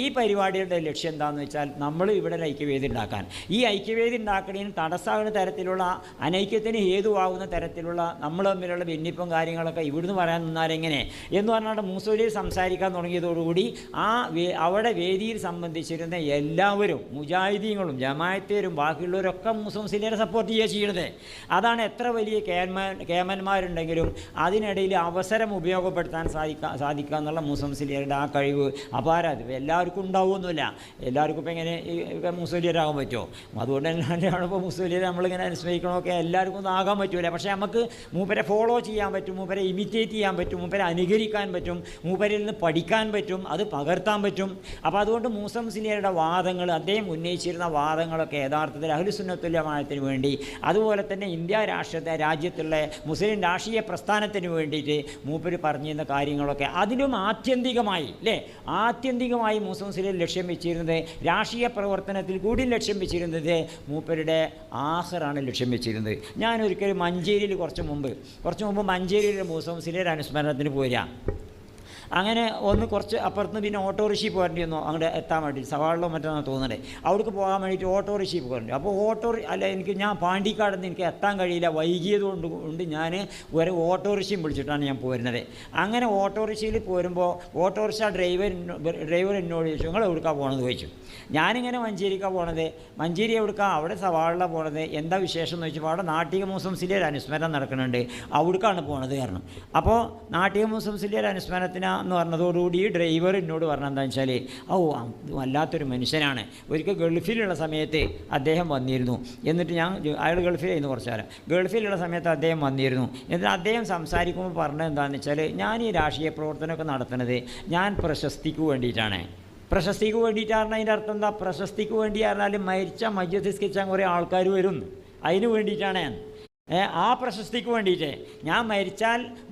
ഈ പരിപാടിയുടെ ലക്ഷ്യം എന്താണെന്ന് വെച്ചാൽ, നമ്മൾ ഇവിടെ ഒരു ഐക്യവേദി ഉണ്ടാക്കാൻ. ഈ ഐക്യവേദി ഉണ്ടാക്കുന്നതിന് തടസ്സമാകുന്ന തരത്തിലുള്ള, അനൈക്യത്തിന് ഹേതുവാകുന്ന തരത്തിലുള്ള നമ്മൾ തമ്മിലുള്ള ഭിന്നിപ്പും കാര്യങ്ങളൊക്കെ ഇവിടുന്ന് പറയാൻ നിന്നാലെങ്ങനെ എന്ന് പറഞ്ഞാൽ മൂസോലിയിൽ സംസാരിക്കാൻ തുടങ്ങിയതോടുകൂടി അവിടെ വേദിയിൽ സംബന്ധിച്ചിരുന്ന എല്ലാവരും, മുജാഹിദീങ്ങളും ജമാഅത്തേരും ബാക്കിയുള്ളവരൊക്കെ മൂസ മുസ്ലിയാരെ സപ്പോർട്ട് ചെയ്യുക ചെയ്യണത്. അതാണ് എത്ര വലിയ കേമന്മാരുണ്ടെങ്കിലും അതിനിടയിൽ അവസരം ഉപയോഗപ്പെടുത്താൻ സാധിക്കുക എന്നുള്ള മൂസ മുസ്ലിയാരുടെ ആ കഴിവ് അപാരം. എല്ലാവർക്കും ഉണ്ടാവുമൊന്നുമില്ല. എല്ലാവർക്കും ഇപ്പോൾ എങ്ങനെ മുസ്ലിയാരാകാൻ പറ്റുമോ? അതുകൊണ്ട് തന്നെയാണ് ഇപ്പോൾ മുസ്ലിയാരെ നമ്മളിങ്ങനെ അനുസ്മരിക്കണമൊക്കെ എല്ലാവർക്കും ഒന്നും ആകാൻ പറ്റില്ല. പക്ഷേ നമുക്ക് മൂപ്പരെ ഫോളോ ചെയ്യാൻ പറ്റും, മൂപ്പരെ ഇമിറ്റേറ്റ് ചെയ്യാൻ പറ്റും, മൂപ്പരെ അനുകരിക്കാൻ പറ്റും, മൂപ്പരിൽ നിന്ന് പഠിക്കാൻ പറ്റും, അത് പകർത്താൻ പറ്റും. അപ്പോൾ അതുകൊണ്ട് മൂസ മുസ്ലിയാരുടെ വാദങ്ങൾ, അദ്ദേഹം ഉന്നയിച്ചിരുന്ന വാദങ്ങളൊക്കെ യഥാർത്ഥത്തിൽ അഹ്ലുസുന്നത്തുൽ ജമാഅത്തിന് വേണ്ടി, അതുപോലെ തന്നെ ഇന്ത്യ രാജ്യത്തുള്ള മുസ്ലിം രാഷ്ട്രീയ പ്രസ്ഥാനത്തിന് വേണ്ടിയിട്ട് മൂപ്പര് പറഞ്ഞിരുന്ന കാര്യങ്ങളൊക്കെ അതിലും ആത്യന്തികമായി മൂസ മുസ്ലിയാർ ലക്ഷ്യം വെച്ചിരുന്നത്, രാഷ്ട്രീയ പ്രവർത്തനത്തിൽ കൂടി ലക്ഷ്യം വെച്ചിരുന്നത് മൂപ്പരുടെ ആഖിറാണ് ലക്ഷ്യം വെച്ചിരുന്നത്. ഞാനൊരിക്കലും മഞ്ചേരിയിൽ കുറച്ച് മുമ്പ് മഞ്ചേരിയിലെ മൂസ മുസ്ലിയാർ അനുസ്മരണത്തിന് പോരാ. അങ്ങനെ ഒന്ന് കുറച്ച് അപ്പുറത്ത് പിന്നെ ഓട്ടോറിക്ഷയിൽ പോരേണ്ടി വന്നു അങ്ങോട്ട് എത്താൻ വേണ്ടി, സവാളിലോ മറ്റൊന്നാണ് തോന്നുന്നത്. അവിടേക്ക് പോകാൻ വേണ്ടിയിട്ട് ഓട്ടോറിക്ഷയിൽ പോരേണ്ടി. അപ്പോൾ ഞാൻ പാണ്ടിക്കാട് നിന്ന് എനിക്ക് എത്താൻ കഴിയില്ല, വൈകിയത് കൊണ്ട് ഞാൻ ഒരു ഓട്ടോറിക്ഷയും വിളിച്ചിട്ടാണ് ഞാൻ പോരുന്നത്. അങ്ങനെ ഓട്ടോറിക്ഷയിൽ പോരുമ്പോൾ ഓട്ടോറിക്ഷ ഡ്രൈവർ എന്നോട് ചോദിച്ചു, നിങ്ങൾ എവിടേക്കാണ് പോകണമെന്ന് ചോദിച്ചു. ഞാനിങ്ങനെ മഞ്ചേരിക്കാണ് പോണത്. മഞ്ചേരി എവിടേക്കാണ്? അവിടെ സവാളിലാണ് പോണത്. എന്താ വിശേഷം എന്ന് ചോദിച്ചപ്പോൾ അവിടെ നാട്ടിക മുസ്ലിംസിലെ ഒരു അനുസ്മരണം നടക്കുന്നുണ്ട്, അവിടേക്കാണ് പോണത് കാരണം. അപ്പോൾ നാട്ടിക മുസ്ലിംസിലെ ഒരു അനുസ്മരണത്തിനാന്ന് പറഞ്ഞതോടുകൂടി ഈ ഡ്രൈവർ എന്നോട് പറഞ്ഞത് എന്താണെന്ന് വെച്ചാൽ, വല്ലാത്തൊരു മനുഷ്യനാണ്. ഒരിക്കൽ ഗൾഫിലുള്ള സമയത്ത് അദ്ദേഹം വന്നിരുന്നു. എന്നിട്ട് അയാൾ ഗൾഫിലായിരുന്നു കുറച്ച് കാലം. ഗൾഫിലുള്ള സമയത്ത് അദ്ദേഹം വന്നിരുന്നു. എന്നിട്ട് അദ്ദേഹം സംസാരിക്കുമ്പോൾ പറഞ്ഞത് എന്താണെന്ന് വെച്ചാൽ, ഞാൻ ഈ രാഷ്ട്രീയ പ്രവർത്തനമൊക്കെ നടത്തുന്നത് ഞാൻ പ്രശസ്തിക്ക് വേണ്ടിയിട്ടാണ്. പ്രശസ്തിക്ക് വേണ്ടിയിട്ടാണ് അതിൻ്റെ അർത്ഥം എന്താ? പ്രശസ്തിക്ക് വേണ്ടി പറഞ്ഞാൽ മരിച്ച മയ്യത്ത് നിസ്കരിച്ചാൽ കുറേ ആൾക്കാർ വരും, അതിന് വേണ്ടിയിട്ടാണ്. ആ പ്രശസ്തിക്ക് വേണ്ടിയിട്ട് ഞാൻ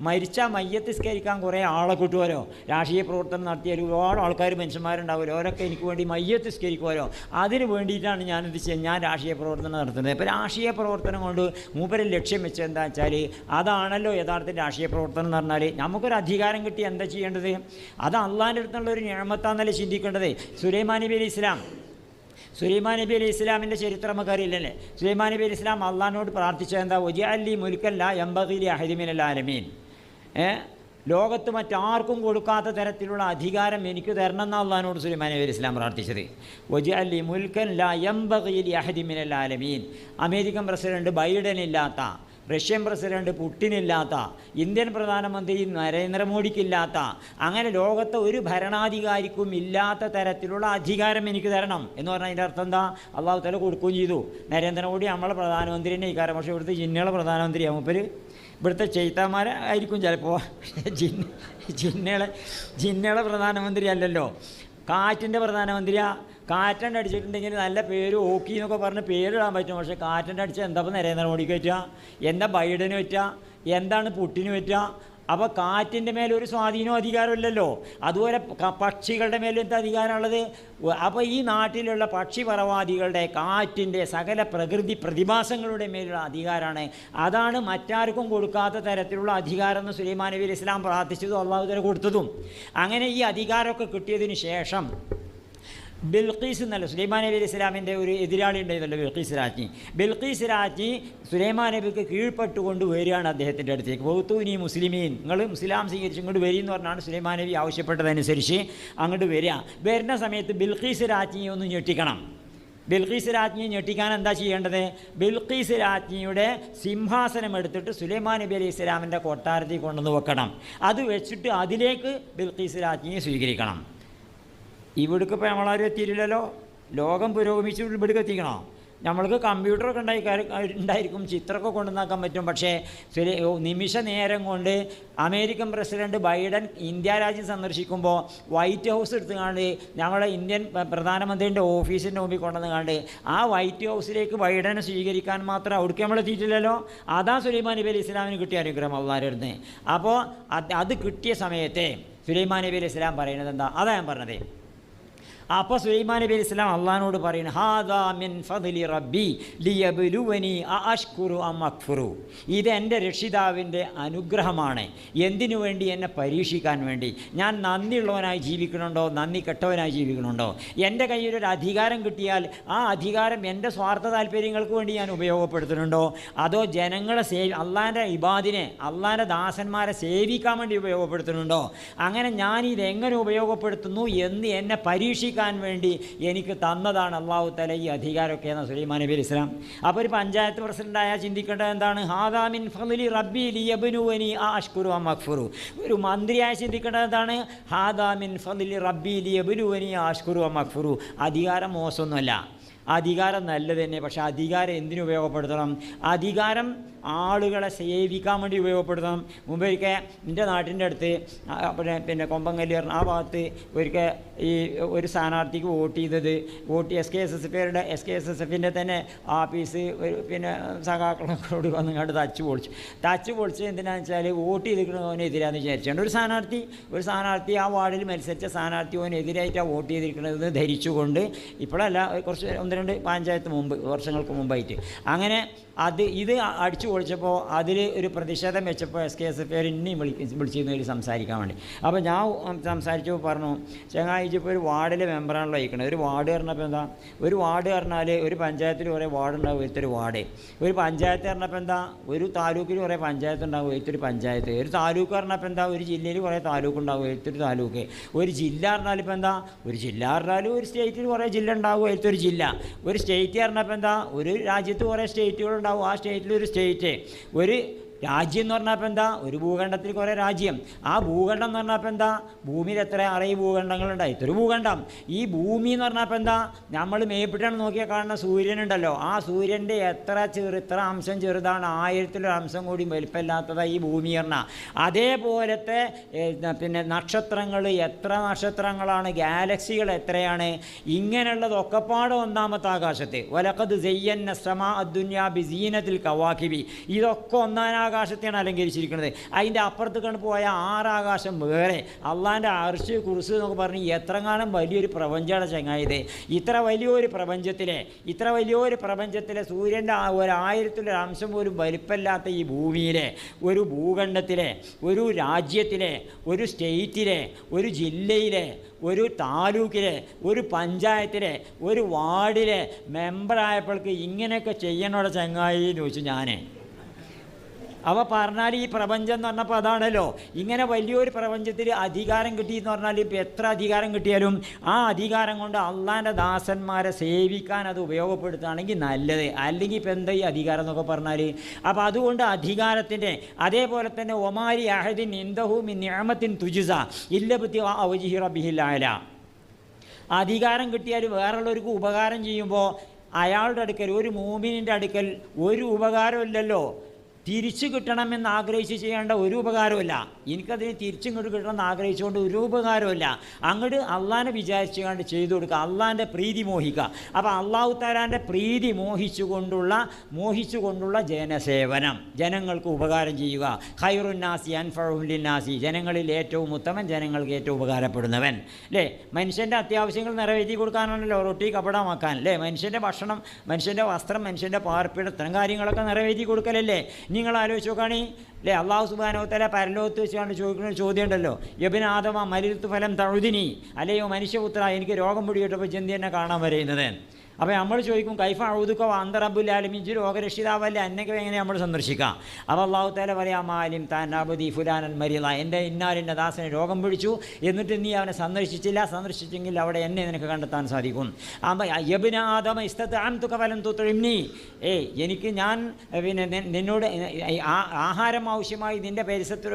മരിച്ച മയ്യത്ത് നിസ്കരിക്കാൻ കുറേ ആളെ കിട്ടുമല്ലോ. രാഷ്ട്രീയ പ്രവർത്തനം നടത്തിയ ഒരുപാട് ആൾക്കാർ മനുഷ്യന്മാരുണ്ടാവുമല്ലോ, അവരൊക്കെ എനിക്ക് വേണ്ടി മയ്യത്ത് നിസ്കരിക്കുമല്ലോ. അതിന് വേണ്ടിയിട്ടാണ് ഞാൻ രാഷ്ട്രീയ പ്രവർത്തനം നടത്തുന്നത്. ഇപ്പോൾ രാഷ്ട്രീയ പ്രവർത്തനം കൊണ്ട് മൂപ്പര് ലക്ഷ്യം വെച്ച് എന്താ വെച്ചാൽ, അതാണല്ലോ യഥാർത്ഥ രാഷ്ട്രീയ പ്രവർത്തനം എന്ന് പറഞ്ഞാൽ. നമുക്കൊരു അധികാരം കിട്ടി എന്താ ചെയ്യേണ്ടത്? അത് അള്ളാഹിൻ്റെ അടുത്തുള്ള ഒരു നിഅമത്താന്നല്ലേ ചിന്തിക്കേണ്ടത്. സുലൈമാൻ നബി അലൈഹി ഇസ്ലാമിൻ്റെ ചരിത്രം നമുക്കറിയില്ലല്ലേ. സുലൈമാൻ നബി അലൈഹി ഇസ്ലാം അള്ളാഹിനോട് പ്രാർത്ഥിച്ചത് എന്താ? വജഅലി മുൽക്കൻ ലാ യംബഗി ലി അഹദിൻ മിനൽ ആലമീൻ. ലോകത്ത് മറ്റാർക്കും കൊടുക്കാത്ത തരത്തിലുള്ള അധികാരം എനിക്ക് തരണം എന്ന് അള്ളാഹിനോട് സുലൈമാൻ നബി അലൈഹി ഇസ്ലാം പ്രാർത്ഥിച്ചത്. വജഅലി മുൽക്കൻ ലാ യംബഗി ലി അഹദിൻ മിനൽ ആലമീൻ. അമേരിക്കൻ പ്രസിഡന്റ് ബൈഡൻ ഇല്ലാത്ത, റഷ്യൻ പ്രസിഡന്റ് പുടിനില്ലാത്ത, ഇന്ത്യൻ പ്രധാനമന്ത്രി നരേന്ദ്രമോദിക്കില്ലാത്ത, അങ്ങനെ ലോകത്തെ ഒരു ഭരണാധികാരിക്കും ഇല്ലാത്ത തരത്തിലുള്ള അധികാരം എനിക്ക് തരണം എന്ന് പറഞ്ഞാൽ അതിൻ്റെ അർത്ഥം എന്താ? അള്ളാഹു തആല കൊടുക്കുകയും ചെയ്തു. നരേന്ദ്രമോദി നമ്മളെ പ്രധാനമന്ത്രി തന്നെ ഇക്കാരം, പക്ഷേ ഇവിടുത്തെ ജിന്നുകളെ പ്രധാനമന്ത്രിയാണ് മൂപ്പര്. ഇവിടുത്തെ ചെയ്ത്താന്മാരായിരിക്കും ചിലപ്പോൾ, ജിന്നുകളെ പ്രധാനമന്ത്രി അല്ലല്ലോ, കാറ്റിൻ്റെ പ്രധാനമന്ത്രിയാണ്. കാറ്റൻ്റെ അടിച്ചിട്ടുണ്ടെങ്കിൽ നല്ല പേര് ഓക്കി എന്നൊക്കെ പറഞ്ഞ് പേരിടാൻ പറ്റും. പക്ഷേ കാറ്റൻ്റെ അടിച്ചാൽ എന്താ ഇപ്പോൾ നരേന്ദ്രമോദിക്ക് പറ്റുക, എന്താ ബൈഡന് പറ്റുക, എന്താണ് പുടിന് പറ്റുക? അപ്പോൾ കാറ്റിൻ്റെ മേലൊരു സ്വാധീനവും അധികാരമില്ലല്ലോ. അതുപോലെ പക്ഷികളുടെ മേലും എന്താ അധികാരമുള്ളത്? അപ്പോൾ ഈ നാട്ടിലുള്ള പക്ഷിപറവാദികളുടെ, കാറ്റിൻ്റെ, സകല പ്രകൃതി പ്രതിഭാസങ്ങളുടെ മേലുള്ള അധികാരമാണ്. അതാണ് മറ്റാർക്കും കൊടുക്കാത്ത തരത്തിലുള്ള അധികാരം എന്ന് സുലൈമാൻ നബി അലൈഹി ഇസ്ലാം പ്രാർത്ഥിച്ചതും അള്ളാഹു തആല കൊടുത്തതും. അങ്ങനെ ഈ അധികാരമൊക്കെ കിട്ടിയതിന് ശേഷം ബിൽഖീസ് എന്നല്ല, സുലൈമാൻ നബി അലൈഹി ഇസ്ലാമിൻ്റെ ഒരു എതിരാളി ഉണ്ടായിരുന്നല്ലോ ബിൽഖീസ് രാജ്ഞി സുലൈമാൻ നബിക്ക് കീഴ്പ്പെട്ടുകൊണ്ട് വരികയാണ് അദ്ദേഹത്തിൻ്റെ അടുത്തേക്ക്. വൗത്തൂനി മുസ്ലിമീൻ, നിങ്ങൾ ഇസ്ലാം സ്വീകരിച്ച് ഇങ്ങോട്ട് വരി എന്ന് പറഞ്ഞാണ് സുലൈമാൻ നബി ആവശ്യപ്പെട്ടതനുസരിച്ച് അങ്ങോട്ട് വരുന്ന സമയത്ത് ബിൽഖീസ് രാജ്ഞിയെ ഒന്ന് ഞെട്ടിക്കണം. ബിൽഖീസ് രാജ്ഞിയെ ഞെട്ടിക്കാൻ എന്താ ചെയ്യേണ്ടത്? ബിൽഖീസ് രാജ്ഞിയുടെ സിംഹാസനം എടുത്തിട്ട് സുലൈമാൻ നബി അലൈഹി ഇസ്ലാമിൻ്റെ കൊട്ടാരത്തിൽ കൊണ്ടുവന്ന് വെക്കണം. അത് വെച്ചിട്ട് അതിലേക്ക് ബിൽഖീസ് രാജ്ഞിയെ സ്വീകരിക്കണം. ഇവിടേക്ക് ഇപ്പോൾ നമ്മളാരും എത്തിയില്ലല്ലോ. ലോകം പുരോഗമിച്ച് ഇവിടേക്ക് എത്തിക്കണോ? നമ്മൾക്ക് കമ്പ്യൂട്ടറൊക്കെ ഉണ്ടായിരിക്കും, ചിത്രമൊക്കെ കൊണ്ടുവന്നാക്കാൻ പറ്റും. പക്ഷേ നിമിഷ നേരം കൊണ്ട് അമേരിക്കൻ പ്രസിഡന്റ് ബൈഡൻ ഇന്ത്യ രാജ്യം സന്ദർശിക്കുമ്പോൾ വൈറ്റ് ഹൗസ് എടുത്തുകൊണ്ട് ഞങ്ങളുടെ ഇന്ത്യൻ പ്രധാനമന്ത്രിൻ്റെ ഓഫീസിൻ്റെ മുമ്പിൽ കൊണ്ടുവന്നുകൊണ്ട് ആ വൈറ്റ് ഹൗസിലേക്ക് ബൈഡനെ സ്വീകരിക്കാൻ മാത്രം അവിടേക്ക് നമ്മൾ എത്തിയിട്ടില്ലല്ലോ. അതാ സുലൈമാൻ നബി അലൈഹി ഇസ്ലാമിന് കിട്ടിയ അനുഗ്രഹം അള്ളാഹിൻ്റെ. അപ്പോൾ അത് കിട്ടിയ സമയത്തെ സുലൈമാൻ നബി അലൈഹി ഇസ്ലാം പറയുന്നത് എന്താ? അതാ ഞാൻ പറഞ്ഞത്. അപ്പോൾ സുലൈമാൻ നബി അലൈഹി സ്വലാം അള്ളാഹിനോട് പറയുന്നത്, ഹാദാ മിൻ ഫദ്ലി റബ്ബി ലിയബ്ലുവനി അഅഷ്കുറു അം അക്ഫുറു. ഇതെൻ്റെ രക്ഷിതാവിൻ്റെ അനുഗ്രഹമാണ്. എന്തിനു വേണ്ടി? എന്നെ പരീക്ഷിക്കാൻ വേണ്ടി. ഞാൻ നന്ദിയുള്ളവനായി ജീവിക്കണുണ്ടോ, നന്ദി കെട്ടവനായി ജീവിക്കണുണ്ടോ? എൻ്റെ കയ്യിലൊരു അധികാരം കിട്ടിയാൽ ആ അധികാരം എൻ്റെ സ്വാർത്ഥ താല്പര്യങ്ങൾക്ക് വേണ്ടി ഞാൻ ഉപയോഗപ്പെടുത്തുന്നുണ്ടോ, അതോ ജനങ്ങളെ അള്ളാഹിൻ്റെ ഇബാദിനെ, അള്ളാഹിൻ്റെ ദാസന്മാരെ സേവിക്കാൻ വേണ്ടി ഉപയോഗപ്പെടുത്തുന്നുണ്ടോ? അങ്ങനെ ഞാനിതെങ്ങനെ ഉപയോഗപ്പെടുത്തുന്നു എന്ന് എന്നെ പരീക്ഷിക്കാൻ വേണ്ടി എനിക്ക് തന്നതാണ് അള്ളാഹു തആല ഈ അധികാരമൊക്കെ എന്ന സുലൈമാൻ നബി അലൈഹി ഇസ്ലാം. അപ്പോൾ ഒരു പഞ്ചായത്ത് പ്രസിഡൻ്റായാൽ ചിന്തിക്കേണ്ടത് എന്താണ്? ഹാദാ മിൻ ഫദ്ലി റബ്ബി ലിയബ്ലുവനി അഅഷ്കുറു അം അക്ഫുറു. ഒരു മന്ത്രിയായി ചിന്തിക്കേണ്ടത് എന്താണ്? ഹാദാ മിൻ ഫദ്ലി റബ്ബി ലിയബ്ലുവനി അഅഷ്കുറു അം അക്ഫുറു. അധികാരം മോശമൊന്നുമല്ല, അധികാരം നല്ലത് തന്നെ. പക്ഷേ അധികാരം എന്തിനു ഉപയോഗപ്പെടുത്തണം? അധികാരം ആളുകളെ സേവിക്കാൻ വേണ്ടി ഉപയോഗപ്പെടുത്തണം. മുമ്പൊരിക്കൽ എൻ്റെ നാട്ടിൻ്റെ അടുത്ത് പിന്നെ കൊമ്പങ്കല്ല് ആ ഭാഗത്ത് ഒരിക്കൽ ഈ ഒരു സ്ഥാനാർത്ഥിക്ക് വോട്ട് SKSSFിൻ്റെ തന്നെ ആഫീസ് പിന്നെ സഖാക്കളോട് വന്ന് കണ്ട് തച്ച് പൊളിച്ച് എന്തിനാണെന്ന് വെച്ചാൽ വോട്ട് ചെയ്തിരിക്കണതിനെതിരാന്ന് വിചാരിച്ചുകൊണ്ട് ഒരു സ്ഥാനാർത്ഥി ആ വാർഡിൽ മത്സരിച്ച സ്ഥാനാർത്ഥി ഓനെതിരായിട്ടാണ് വോട്ട് ചെയ്തിരിക്കുന്നത് ധരിച്ചുകൊണ്ട്, ഇപ്പോഴല്ല കുറച്ച് 1-2 പഞ്ചായത്ത് വർഷങ്ങൾക്ക് മുമ്പായിട്ട് അങ്ങനെ ഇത് അടിച്ചു പൊളിച്ചപ്പോൾ അതിൽ ഒരു പ്രതിഷേധം വെച്ചപ്പോൾ SKSF ഇന്നെയും വിളിച്ചിരുന്നവർ സംസാരിക്കാൻ വേണ്ടി. അപ്പോൾ ഞാൻ സംസാരിച്ചപ്പോൾ പറഞ്ഞു, ചങ്ങായി ഇപ്പോൾ ഒരു വാർഡിലെ മെമ്പറാണല്ലോ അയക്കണത്. ഒരു വാർഡ് പറഞ്ഞപ്പോൾ എന്താ, ഒരു വാർഡ് പറഞ്ഞാൽ ഒരു പഞ്ചായത്തിൽ കുറേ വാർഡ് ഉണ്ടാവും, ഒരുത്തൊരു വാർഡ്. ഒരു പഞ്ചായത്ത് പറഞ്ഞപ്പോൾ എന്താ, ഒരു താലൂക്കിൽ കുറേ പഞ്ചായത്ത് ഉണ്ടാവും, ഒരുത്തൊരു പഞ്ചായത്ത്. ഒരു താലൂക്ക് പറഞ്ഞപ്പോൾ എന്താ, ഒരു ജില്ലയിൽ കുറേ താലൂക്ക് ഉണ്ടാവും, ഒരുത്തൊരു താലൂക്ക്. ഒരു ജില്ല പറഞ്ഞാൽ ഇപ്പോൾ എന്താ, ഒരു ജില്ല പറഞ്ഞാൽ ഒരു സ്റ്റേറ്റിൽ കുറേ ജില്ല ഉണ്ടാവും, ഒരുത്തൊരു ജില്ല. ഒരു സ്റ്റേറ്റ് പറഞ്ഞപ്പോൾ എന്താ, ഒരു രാജ്യത്ത് കുറേ സ്റ്റേറ്റുകളുണ്ടാവും, ആ സ്റ്റേറ്റിലൊരു സ്റ്റേറ്റ്. ഒരു രാജ്യം എന്ന് പറഞ്ഞപ്പോൾ എന്താ, ഒരു ഭൂഖണ്ഡത്തിൽ കുറേ രാജ്യം. ആ ഭൂഖണ്ഡം എന്ന് പറഞ്ഞപ്പോൾ എന്താ, ഭൂമിയിൽ എത്ര 6 ഭൂഖണ്ഡങ്ങളുണ്ടായി, ഇതൊരു ഭൂഖണ്ഡം. ഈ ഭൂമി എന്ന് പറഞ്ഞപ്പോൾ എന്താ, നമ്മൾ മേപ്പിട്ടാണ് നോക്കിയാൽ കാണുന്ന സൂര്യനുണ്ടല്ലോ, ആ സൂര്യൻ്റെ ഇത്ര അംശം ചെറുതാണ്, 1000-ൽ ഒരു അംശം കൂടി വലിപ്പമില്ലാത്തതാണ് ഈ ഭൂമി പറഞ്ഞാൽ. അതേപോലത്തെ പിന്നെ നക്ഷത്രങ്ങൾ, എത്ര നക്ഷത്രങ്ങളാണ്, ഗാലക്സികൾ എത്രയാണ്, ഇങ്ങനെയുള്ളതൊക്കെ പാടെ ഒന്നാമത്തെ ആകാശത്ത്. വലഖദ് സയ്യന്ന സമാ അദ്ദുനിയാ ബിസീനത്തിൽ കവാകിബി, ഇതൊക്കെ ഒന്നാം ആകാശത്തെയാണ് അലങ്കരിച്ചിരിക്കുന്നത്. അതിൻ്റെ അപ്പുറത്ത് കണ്ട് പോയ 6 ആകാശം വേറെ. അള്ളാൻ്റെ അർശ് കുർസി എന്നൊക്കെ പറഞ്ഞ് എത്രങ്ങാനും വലിയൊരു പ്രപഞ്ചമാണ് ചങ്ങായത്. ഇത്ര വലിയൊരു പ്രപഞ്ചത്തിലെ സൂര്യൻ്റെ 1000-ൽ അംശം പോലും വലിപ്പമില്ലാത്ത ഈ ഭൂമിയിലെ, ഒരു ഭൂഖണ്ഡത്തിലെ, ഒരു രാജ്യത്തിലെ, ഒരു സ്റ്റേറ്റിലെ, ഒരു ജില്ലയിലെ, ഒരു താലൂക്കിലെ, ഒരു പഞ്ചായത്തിലെ, ഒരു വാർഡിലെ മെമ്പറായപ്പോൾക്ക് ഇങ്ങനെയൊക്കെ ചെയ്യണോടെ ചങ്ങായി എന്ന് ചോദിച്ചു ഞാൻ. അപ്പോൾ പറഞ്ഞാൽ ഈ പ്രപഞ്ചം എന്ന് പറഞ്ഞപ്പോൾ അതാണല്ലോ. ഇങ്ങനെ വലിയൊരു പ്രപഞ്ചത്തിൽ അധികാരം കിട്ടിയെന്ന് പറഞ്ഞാൽ ഇപ്പോൾ എത്ര അധികാരം കിട്ടിയാലും ആ അധികാരം കൊണ്ട് അള്ളാൻ്റെ ദാസന്മാരെ സേവിക്കാൻ അത് ഉപയോഗപ്പെടുത്തുകയാണെങ്കിൽ നല്ലത്. അല്ലെങ്കിൽ ഇപ്പോൾ എന്താ ഈ അധികാരം എന്നൊക്കെ പറഞ്ഞാൽ. അപ്പോൾ അതുകൊണ്ട് അധികാരത്തിൻ്റെ അതേപോലെ തന്നെ ഒമാരി അഹദിൻ ഇൻദഹു മിൻ നിഅമത്തിൻ തുജ്സ ഇല്ല ബിത്തിഗാ വജ്ഹി റബ്ബിഹിൽ അഅല. അധികാരം കിട്ടിയാൽ വേറുള്ളവർക്ക് ഉപകാരം ചെയ്യുമ്പോൾ അയാളുടെ അടുക്കൽ, ഒരു മൂമിനിൻ്റെ അടുക്കൽ ഒരു ഉപകാരമില്ലല്ലോ. തിരിച്ചു കിട്ടണമെന്ന് ആഗ്രഹിച്ച് ചെയ്യേണ്ട ഒരു ഉപകാരമില്ല. എനിക്കതിന് തിരിച്ചിങ്ങോട്ട് കിട്ടണമെന്ന് ആഗ്രഹിച്ചുകൊണ്ട് ഒരു ഉപകാരമില്ല. അങ്ങോട്ട് അള്ളാനെ വിചാരിച്ചുകൊണ്ട് ചെയ്തു കൊടുക്കുക, അള്ളാൻ്റെ പ്രീതി മോഹിക്കുക. അപ്പോൾ അള്ളാഹു തആലാൻ്റെ പ്രീതി മോഹിച്ചുകൊണ്ടുള്ള ജനസേവനം, ജനങ്ങൾക്ക് ഉപകാരം ചെയ്യുക. ഖൈറുന്നാസി അൻഫഉഹും ലിന്നാസി, ജനങ്ങളിൽ ഏറ്റവും ഉത്തമൻ, ജനങ്ങൾക്ക് ഏറ്റവും ഉപകാരപ്പെടുന്നവൻ. അല്ലേ, മനുഷ്യൻ്റെ അത്യാവശ്യങ്ങൾ നിറവേറ്റി കൊടുക്കാനാണല്ലോ, റൊട്ടി കപടമാക്കാൻ. അല്ലേ, മനുഷ്യൻ്റെ ഭക്ഷണം, മനുഷ്യൻ്റെ വസ്ത്രം, മനുഷ്യൻ്റെ പാർപ്പിടം, ഇത്തരം കാര്യങ്ങളൊക്കെ നിറവേറ്റി കൊടുക്കലല്ലേ. നിങ്ങൾ ആലോചിച്ച് നോക്കുകയാണെ അല്ലേ, അള്ളാഹു സുബ്ഹാനഹു വ തആല പരലോകത്ത് വെച്ചുകൊണ്ട് ചോദിക്കുന്ന ഒരു ചോദ്യം ഉണ്ടല്ലോ, യബ്ന ആദമ മരിൽതു ഫലം തഉദിനി, അല്ലയോ മനുഷ്യപുത്ര എനിക്ക് രോഗം പിടികിട്ടപ്പോൾ ചെന്തി എന്നെ കാണാൻ വരുന്നത്. അപ്പോൾ നമ്മൾ ചോദിക്കും കൈഫ ഔദുക അന്ത റബ്ബുൽ ആലമീൻ, രോഗരക്ഷിതാവല്ലേ, എന്നൊക്കെ എങ്ങനെ നമ്മൾ സന്ദർശിക്കാം. അപ്പോൾ അള്ളാഹു തആല പറയാം, മാലിം താൻ അബദി ഫുലാനൻ മരിള, എൻ്റെ ഇന്നാലിൻ്റെ ദാസനെ രോഗം പിടിച്ചു, എന്നിട്ട് നീ അവനെ സന്ദർശിച്ചെങ്കിൽ അവിടെ എന്നെ നിനക്ക് കണ്ടെത്താൻ സാധിക്കും. അപ്പോൾ യബ്ന ആദമ ഇസ്തതഅംതുക ഫലം തുത്ഇംനി, എനിക്ക് ഞാൻ പിന്നെ നിന്നോട് ആഹാരം ആവശ്യമായി നിൻ്റെ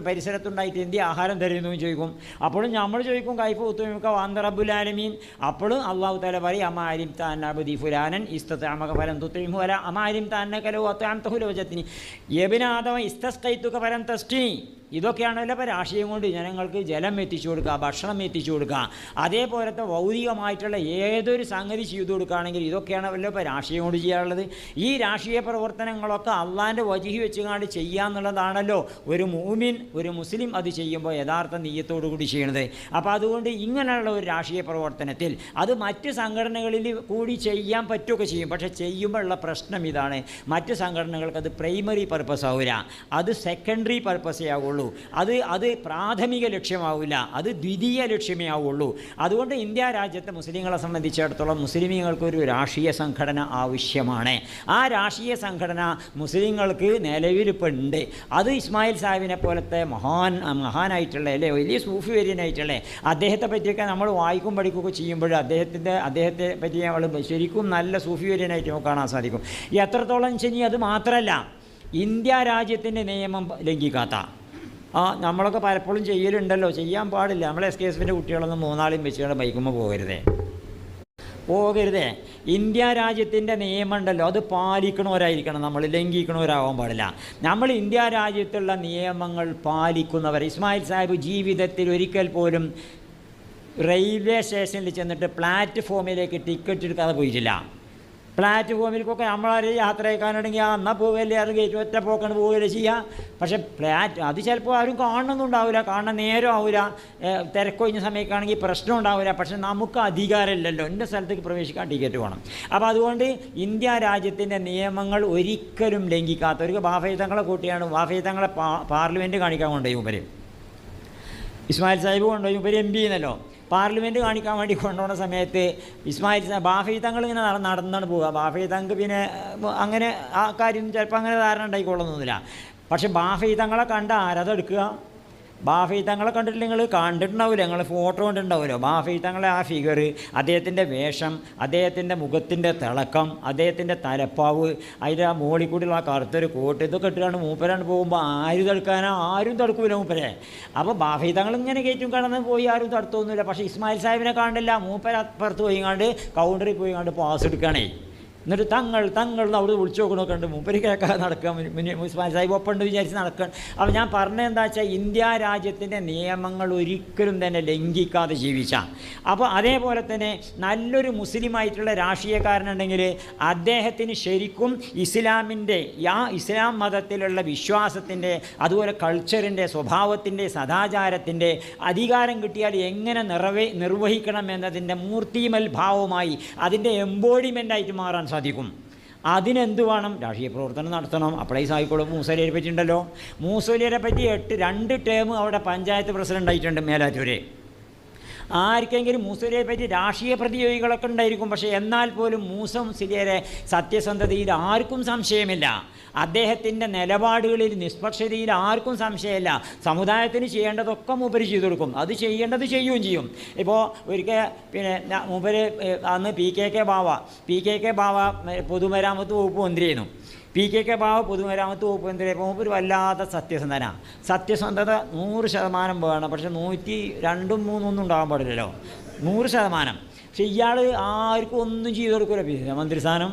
പരിസരത്തുണ്ടായിട്ട് എന്തി ആഹാരം തരുന്നു ചോദിക്കും. അപ്പോഴും നമ്മൾ ചോദിക്കും കൈഫ ഉത്തുമിക അന്ത റബ്ബുൽ ആലമീൻ. അപ്പോഴും അള്ളാഹു തആല പറയും, മാലിം താൻ അബദി ഫുലാനൻ ഇസ്തതഅമക ഫലം തുത്ഇംഹു വല അമാലിം തഅന്നക ലൗ അത്അംതഹു ലവജത്നി യബ്ന ആദമ ഇസ്തസ്ഖൈതുക ഫലം തസ്ഖിനി. ഇതൊക്കെയാണല്ലോ ഇപ്പോൾ രാഷ്ട്രീയം കൊണ്ട് ജനങ്ങൾക്ക് ജലം എത്തിച്ചു കൊടുക്കുക, ഭക്ഷണം എത്തിച്ചു കൊടുക്കുക. അതേപോലത്തെ ഭൗതികമായിട്ടുള്ള ഏതൊരു സംഗതി ചെയ്തു കൊടുക്കുകയാണെങ്കിൽ ഇതൊക്കെയാണല്ലോ ഇപ്പോൾ രാഷ്ട്രീയം കൊണ്ട് ചെയ്യാറുള്ളത്. ഈ രാഷ്ട്രീയ പ്രവർത്തനങ്ങളൊക്കെ അള്ളാൻ്റെ വജ്ഹി വെച്ചുകൊണ്ട് ചെയ്യാന്നുള്ളതാണല്ലോ ഒരു മൂമിൻ, ഒരു മുസ്ലിം അത് ചെയ്യുമ്പോൾ യഥാർത്ഥ നീയത്തോടു കൂടി ചെയ്യണത്. അപ്പോൾ അതുകൊണ്ട് ഇങ്ങനെയുള്ള ഒരു രാഷ്ട്രീയ പ്രവർത്തനത്തിൽ അത് മറ്റ് സംഘടനകളിൽ കൂടി ചെയ്യാൻ പറ്റുകയൊക്കെ ചെയ്യും. പക്ഷേ ചെയ്യുമ്പോഴുള്ള പ്രശ്നം ഇതാണ്, മറ്റ് സംഘടനകൾക്ക് അത് പ്രൈമറി പർപ്പസ് ആവില്ല, അത് സെക്കൻഡറി പർപ്പസേ ആവുള്ളൂ, അത് പ്രാഥമിക ലക്ഷ്യമാവില്ല, അത് ദ്വിതീയ ലക്ഷ്യമേ ആവുള്ളൂ. അതുകൊണ്ട് ഇന്ത്യ രാജ്യത്തെ മുസ്ലിങ്ങളെ സംബന്ധിച്ചിടത്തോളം മുസ്ലിമീങ്ങൾക്കൊരു രാഷ്ട്രീയ സംഘടന ആവശ്യമാണ്. ആ രാഷ്ട്രീയ സംഘടന മുസ്ലിങ്ങൾക്ക് നിലവിലിപ്പോൾ ഉണ്ട്. അത് ഇസ്മായിൽ സാഹിബിനെ പോലത്തെ മഹാനായിട്ടുള്ള അല്ലേ, വലിയ സൂഫി വര്യനായിട്ടുള്ള അദ്ദേഹത്തെ പറ്റിയൊക്കെ നമ്മൾ വായിക്കും പഠിക്കുകയൊക്കെ ചെയ്യുമ്പോൾ അദ്ദേഹത്തെ പറ്റി നമ്മൾ ശരിക്കും നല്ല സൂഫി വര്യനായിട്ട് നമുക്ക് കാണാൻ സാധിക്കും. എത്രത്തോളം ശരി, അത് മാത്രമല്ല ഇന്ത്യ രാജ്യത്തിൻ്റെ നിയമം ലംഘിക്കാത്ത, നമ്മളൊക്കെ പലപ്പോഴും ചെയ്യലുണ്ടല്ലോ, ചെയ്യാൻ പാടില്ല. നമ്മൾ SKSFൻ്റെ കുട്ടികളൊന്നും 3 വെച്ചുകൊണ്ട് ബൈക്കുമ്പോൾ പോകരുതേ. ഇന്ത്യ രാജ്യത്തിൻ്റെ നിയമം ഉണ്ടല്ലോ, അത് പാലിക്കണവരായിരിക്കണം നമ്മൾ, ലംഘിക്കണവരാകാൻ പാടില്ല. നമ്മൾ ഇന്ത്യ രാജ്യത്തുള്ള നിയമങ്ങൾ പാലിക്കുന്നവർ. ഇസ്മായിൽ സാഹിബ് ജീവിതത്തിൽ ഒരിക്കൽ പോലും റെയിൽവേ സ്റ്റേഷനിൽ ചെന്നിട്ട് പ്ലാറ്റ്ഫോമിലേക്ക് ടിക്കറ്റ് എടുക്കാതെ പോയിട്ടില്ല. പ്ലാറ്റ്ഫോമിലേക്കൊക്കെ നമ്മളാരും യാത്ര അയക്കാനുണ്ടെങ്കിൽ എന്നാൽ പോവുകയല്ലേ, അത് ഗേറ്റ് ഒറ്റ പോക്കാണ് പോവുകയല്ലേ ചെയ്യുക. പക്ഷേ അത് ചിലപ്പോൾ ആരും കാണണമെന്നുണ്ടാവില്ല, കാണാൻ നേരം ആവില്ല, തിരക്കൊഴിഞ്ഞ സമയത്താണെങ്കിൽ പ്രശ്നം ഉണ്ടാവില്ല. പക്ഷേ നമുക്ക് അധികാരമില്ലല്ലോ, എൻ്റെ സ്ഥലത്തേക്ക് പ്രവേശിക്കാൻ ടിക്കറ്റ് വേണം. അപ്പോൾ അതുകൊണ്ട് ഇന്ത്യ രാജ്യത്തിൻ്റെ നിയമങ്ങൾ ഒരിക്കലും ലംഘിക്കാത്ത ഒരു ബാഫയ്തങ്ങളെ കൂട്ടിയാണ് ബാഫയ്തങ്ങളെ പാർലമെൻറ്റ് കാണിക്കാൻ കൊണ്ടുപോയി ഇവർ. ഇസ്മായിൽ സാഹിബ് കൊണ്ടുപോയി ഇവർ MP എന്നല്ലോ. പാർലമെൻറ്റ് കാണിക്കാൻ വേണ്ടി കൊണ്ടുപോകുന്ന സമയത്ത് ബാഫയ്തങ്ങൾ ഇങ്ങനെ നടന്നാണ് പോവുക. ബാഫയ്തങ്ങൾക്ക് പിന്നെ അങ്ങനെ ആ കാര്യം ചിലപ്പോൾ അങ്ങനെ ധാരണ ഉണ്ടായിക്കൊള്ളുന്നില്ല. പക്ഷെ ബാഫയ്തങ്ങളെ കണ്ട ആരതെടുക്കുക? ബാഫയ്തങ്ങളെ കണ്ടിട്ട് നിങ്ങൾ കണ്ടിട്ടുണ്ടാവില്ല, നിങ്ങൾ ഫോട്ടോ കണ്ടിട്ടുണ്ടാവില്ലോ. ബാഫയ്തങ്ങളെ ആ ഫിഗർ, അദ്ദേഹത്തിൻ്റെ വേഷം, അദ്ദേഹത്തിൻ്റെ മുഖത്തിൻ്റെ തിളക്കം, അദ്ദേഹത്തിൻ്റെ തലപ്പാവ്, അതിൻ്റെ ആ മോളിൽ കൂടിയുള്ള ആ കറുത്തൊരു കോട്ട്, ഇതൊക്കെ ഇട്ടാണ് മൂപ്പരാണ്ട് പോകുമ്പോൾ ആരും തടുക്കാനോ ആരും തടുക്കൂല മൂപ്പരെ. അപ്പോൾ ബാഫയ്തങ്ങൾ ഇങ്ങനെ കയറ്റും കടന്ന് പോയി ആരും തടുത്തൊന്നുമില്ല. പക്ഷേ ഇസ്മായിൽ സാഹിബിനെ കാണില്ല, മൂപ്പര അപ്പുറത്ത് പോയിങ്ങാണ്ട് കൗണ്ടറിൽ പോയിങ്ങാണ്ട് പാസ് എടുക്കണേ. എന്നിട്ട് തങ്ങൾ അവിടെ വിളിച്ചു നോക്കണമൊക്കെ ഉണ്ട്, മൂപ്പര് കേൾക്കാതെ നടക്കുക. ഇസ്മായിൽ സാഹിബ് ഒപ്പമുണ്ട് വിചാരിച്ച് നടക്കണം. അപ്പോൾ ഞാൻ പറഞ്ഞത് എന്താ വെച്ചാൽ ഇന്ത്യ രാജ്യത്തിൻ്റെ നിയമങ്ങൾ ഒരിക്കലും തന്നെ ലംഘിക്കാതെ ജീവിച്ചാൽ. അപ്പോൾ അതേപോലെ തന്നെ നല്ലൊരു മുസ്ലിമായിട്ടുള്ള രാഷ്ട്രീയക്കാരനുണ്ടെങ്കിൽ അദ്ദേഹത്തിന് ശരിക്കും ഇസ്ലാമിൻ്റെ ഇസ്ലാം മതത്തിലുള്ള വിശ്വാസത്തിൻ്റെ, അതുപോലെ കൾച്ചറിൻ്റെ, സ്വഭാവത്തിൻ്റെ, സദാചാരത്തിൻ്റെ അധികാരം കിട്ടിയാൽ എങ്ങനെ നിർവഹിക്കണം എന്നതിൻ്റെ മൂർത്തിമൽ ഭാവമായി അതിൻ്റെ എംബോഡിമെൻ്റായിട്ട് മാറാൻ സാധിക്കും. അതിനെന്ത് വേണം? രാഷ്ട്രീയ പ്രവർത്തനം നടത്തണം. അപ്പോഴേ സായിക്കോളും. മൂസലിയരെ പറ്റി ഉണ്ടല്ലോ, മൂസലിയരെ പറ്റി 2 ടേം അവിടെ പഞ്ചായത്ത് പ്രസിഡൻ്റ് ആയിട്ടുണ്ട് മേലാറ്റൂര്. ആർക്കെങ്കിലും മൂസലിയെ പറ്റി രാഷ്ട്രീയ പ്രതിയോഗികളൊക്കെ ഉണ്ടായിരിക്കും. പക്ഷേ എന്നാൽ പോലും മൂസ മുസ്ലിയരെ സത്യസന്ധതയിൽ ആർക്കും സംശയമില്ല. അദ്ദേഹത്തിൻ്റെ നിലപാടുകളിൽ നിഷ്പക്ഷതയിൽ ആർക്കും സംശയമില്ല. സമുദായത്തിന് ചെയ്യേണ്ടതൊക്കെ മൂപ്പര് ചെയ്തു കൊടുക്കും, അത് ചെയ്യേണ്ടത് ചെയ്യുകയും ചെയ്യും. ഇപ്പോൾ ഒരിക്കൽ പിന്നെ മൂപ്പര് അന്ന് PKK ബാവ പൊതുമരാമത്ത് വകുപ്പ് മന്ത്രിയായിരുന്നു. PKK ബാവ പൊതുമരാമത്ത് വകുപ്പ് മന്ത്രിയായപ്പോൾ മൂപ്പര് വല്ലാത്ത സത്യസന്ധത 100% വേണം. പക്ഷേ 102, 3 ഒന്നും ഉണ്ടാകാൻ പാടില്ലല്ലോ, 100%. പക്ഷെ ഇയാൾ ആർക്കും ഒന്നും ചെയ്തു കൊടുക്കില്ല. പിന്നെ മന്ത്രിസ്ഥാനം,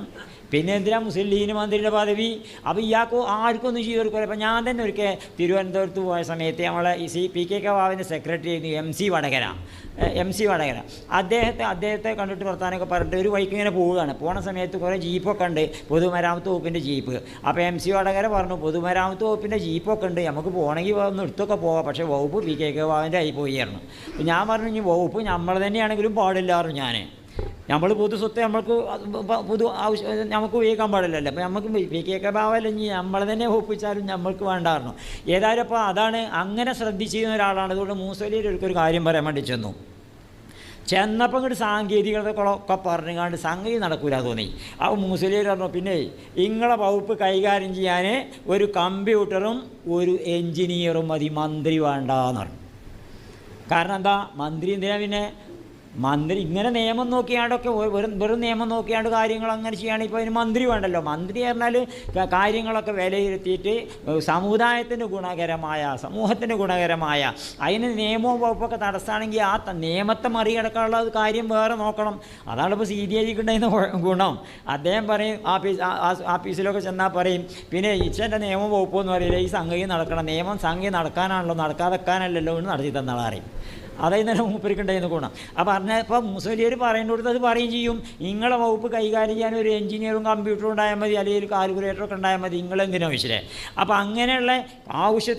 പിന്നെ എന്തിനാ മുസ്ലിം ലീഗിന് മന്ത്രിയുടെ പദവി? അപ്പോൾ ഇയാൾക്ക് ആർക്കും ഒന്നും ചെയ്തു കൊടുക്കില്ല. അപ്പോൾ ഞാൻ തന്നെ ഒരിക്കൽ തിരുവനന്തപുരത്ത് പോയ സമയത്ത് നമ്മളെ ഈ PKK ബാവിൻ്റെ സെക്രട്ടറി ആയിരുന്നു MC വടകര. അദ്ദേഹത്തെ കണ്ടിട്ട് വർത്താനമൊക്കെ പറഞ്ഞിട്ട് ഒരു വഴിക്ക് ഇങ്ങനെ പോവുകയാണ്. പോണ സമയത്ത് കുറേ ജീപ്പൊക്കെ ഉണ്ട്, പൊതുമരാമത്ത് വകുപ്പിൻ്റെ ജീപ്പ്. അപ്പോൾ MC വടകര പറഞ്ഞു, പൊതുമരാമത്ത് വകുപ്പിൻ്റെ ജീപ്പൊക്കെ ഉണ്ട്, നമുക്ക് പോകണമെങ്കിൽ ഒന്ന് എടുത്തൊക്കെ പോകാം, പക്ഷേ വകുപ്പ് PKK ബാവിൻ്റെ ആയി പോയിരുന്നു. അപ്പോൾ ഞാൻ പറഞ്ഞു, ഇനി വകുപ്പ് നമ്മൾ തന്നെയാണെങ്കിലും പാടില്ലായിരുന്നു. നമ്മൾ പൊതു സ്വത്ത് നമ്മൾക്ക് നമുക്ക് ഉപയോഗിക്കാൻ പാടില്ലല്ലോ. അപ്പോൾ നമുക്ക് PKK ബാവല്ല, ഇനി നമ്മൾ തന്നെ ഒപ്പിച്ചാലും നമ്മൾക്ക് വേണ്ടായിരുന്നു. ഏതായാലും അപ്പോൾ അതാണ്, അങ്ങനെ ശ്രദ്ധിച്ചിരുന്ന ഒരാളാണ്. അതുകൊണ്ട് മൂസലിയർ ഒരു കാര്യം പറയാൻ വേണ്ടി ചെന്നപ്പോൾ ഇങ്ങോട്ട് സാങ്കേതികതകളൊക്കെ പറഞ്ഞുകൊണ്ട് സംഗതി നടക്കൂല തോന്നി. അപ്പോൾ മൂസലിയർ പറഞ്ഞു, പിന്നെ നിങ്ങളെ വകുപ്പ് കൈകാര്യം ചെയ്യാൻ ഒരു കമ്പ്യൂട്ടറും ഒരു എൻജിനീയറും മതി, മന്ത്രി വേണ്ടാന്ന് പറഞ്ഞു. കാരണം എന്താ? മന്ത്രി എന്തിനാ? പിന്നെ മന്ത്രി ഇങ്ങനെ നിയമം നോക്കിയാണ്ടൊക്കെ വെറും നിയമം നോക്കിയാണ്ട് കാര്യങ്ങൾ അങ്ങനെ ചെയ്യുകയാണെങ്കിൽ ഇപ്പോൾ അതിന് മന്ത്രി വേണ്ടല്ലോ. മന്ത്രി പറഞ്ഞാൽ കാര്യങ്ങളൊക്കെ വിലയിരുത്തിയിട്ട് സമുദായത്തിന് ഗുണകരമായ, സമൂഹത്തിന് ഗുണകരമായ, അതിന് നിയമവും വകുപ്പൊക്കെ തടസ്സമാണെങ്കിൽ ആ നിയമത്തെ മറികടക്കാനുള്ള കാര്യം വേറെ നോക്കണം. അതാണ് ഇപ്പോൾ CDIക്ക് ഉണ്ടായിരുന്ന ഗുണം. അദ്ദേഹം പറയും, ആഫീസിലൊക്കെ ചെന്നാൽ പറയും, പിന്നെ ഇച്ഛൻ്റെ നിയമം വകുപ്പൊന്നും അറിയില്ല, ഈ സംഗതി നടക്കണം, നിയമം സംഗതി നടക്കാനാണല്ലോ, നടക്കാതെക്കാനല്ലല്ലോ എന്ന് നടത്തി തന്നാൾ അറിയും. അതായത് തന്നെ മൂപ്പരിക്കുണ്ടായിരുന്ന ഗുണം. അപ്പോൾ പറഞ്ഞപ്പോൾ മുസ്ലിയർ പറയുന്നിടത്ത് അത് പറയും ചെയ്യും, നിങ്ങളെ വകുപ്പ് കൈകാര്യം ചെയ്യാൻ ഒരു എഞ്ചിനീയറും കമ്പ്യൂട്ടറും ഉണ്ടായാൽ മതി, അല്ലെങ്കിൽ കാൽക്കുലേറ്ററൊക്കെ ഉണ്ടായാൽ മതി, നിങ്ങളെന്തിനാ വിഷയം. അപ്പോൾ അങ്ങനെയുള്ള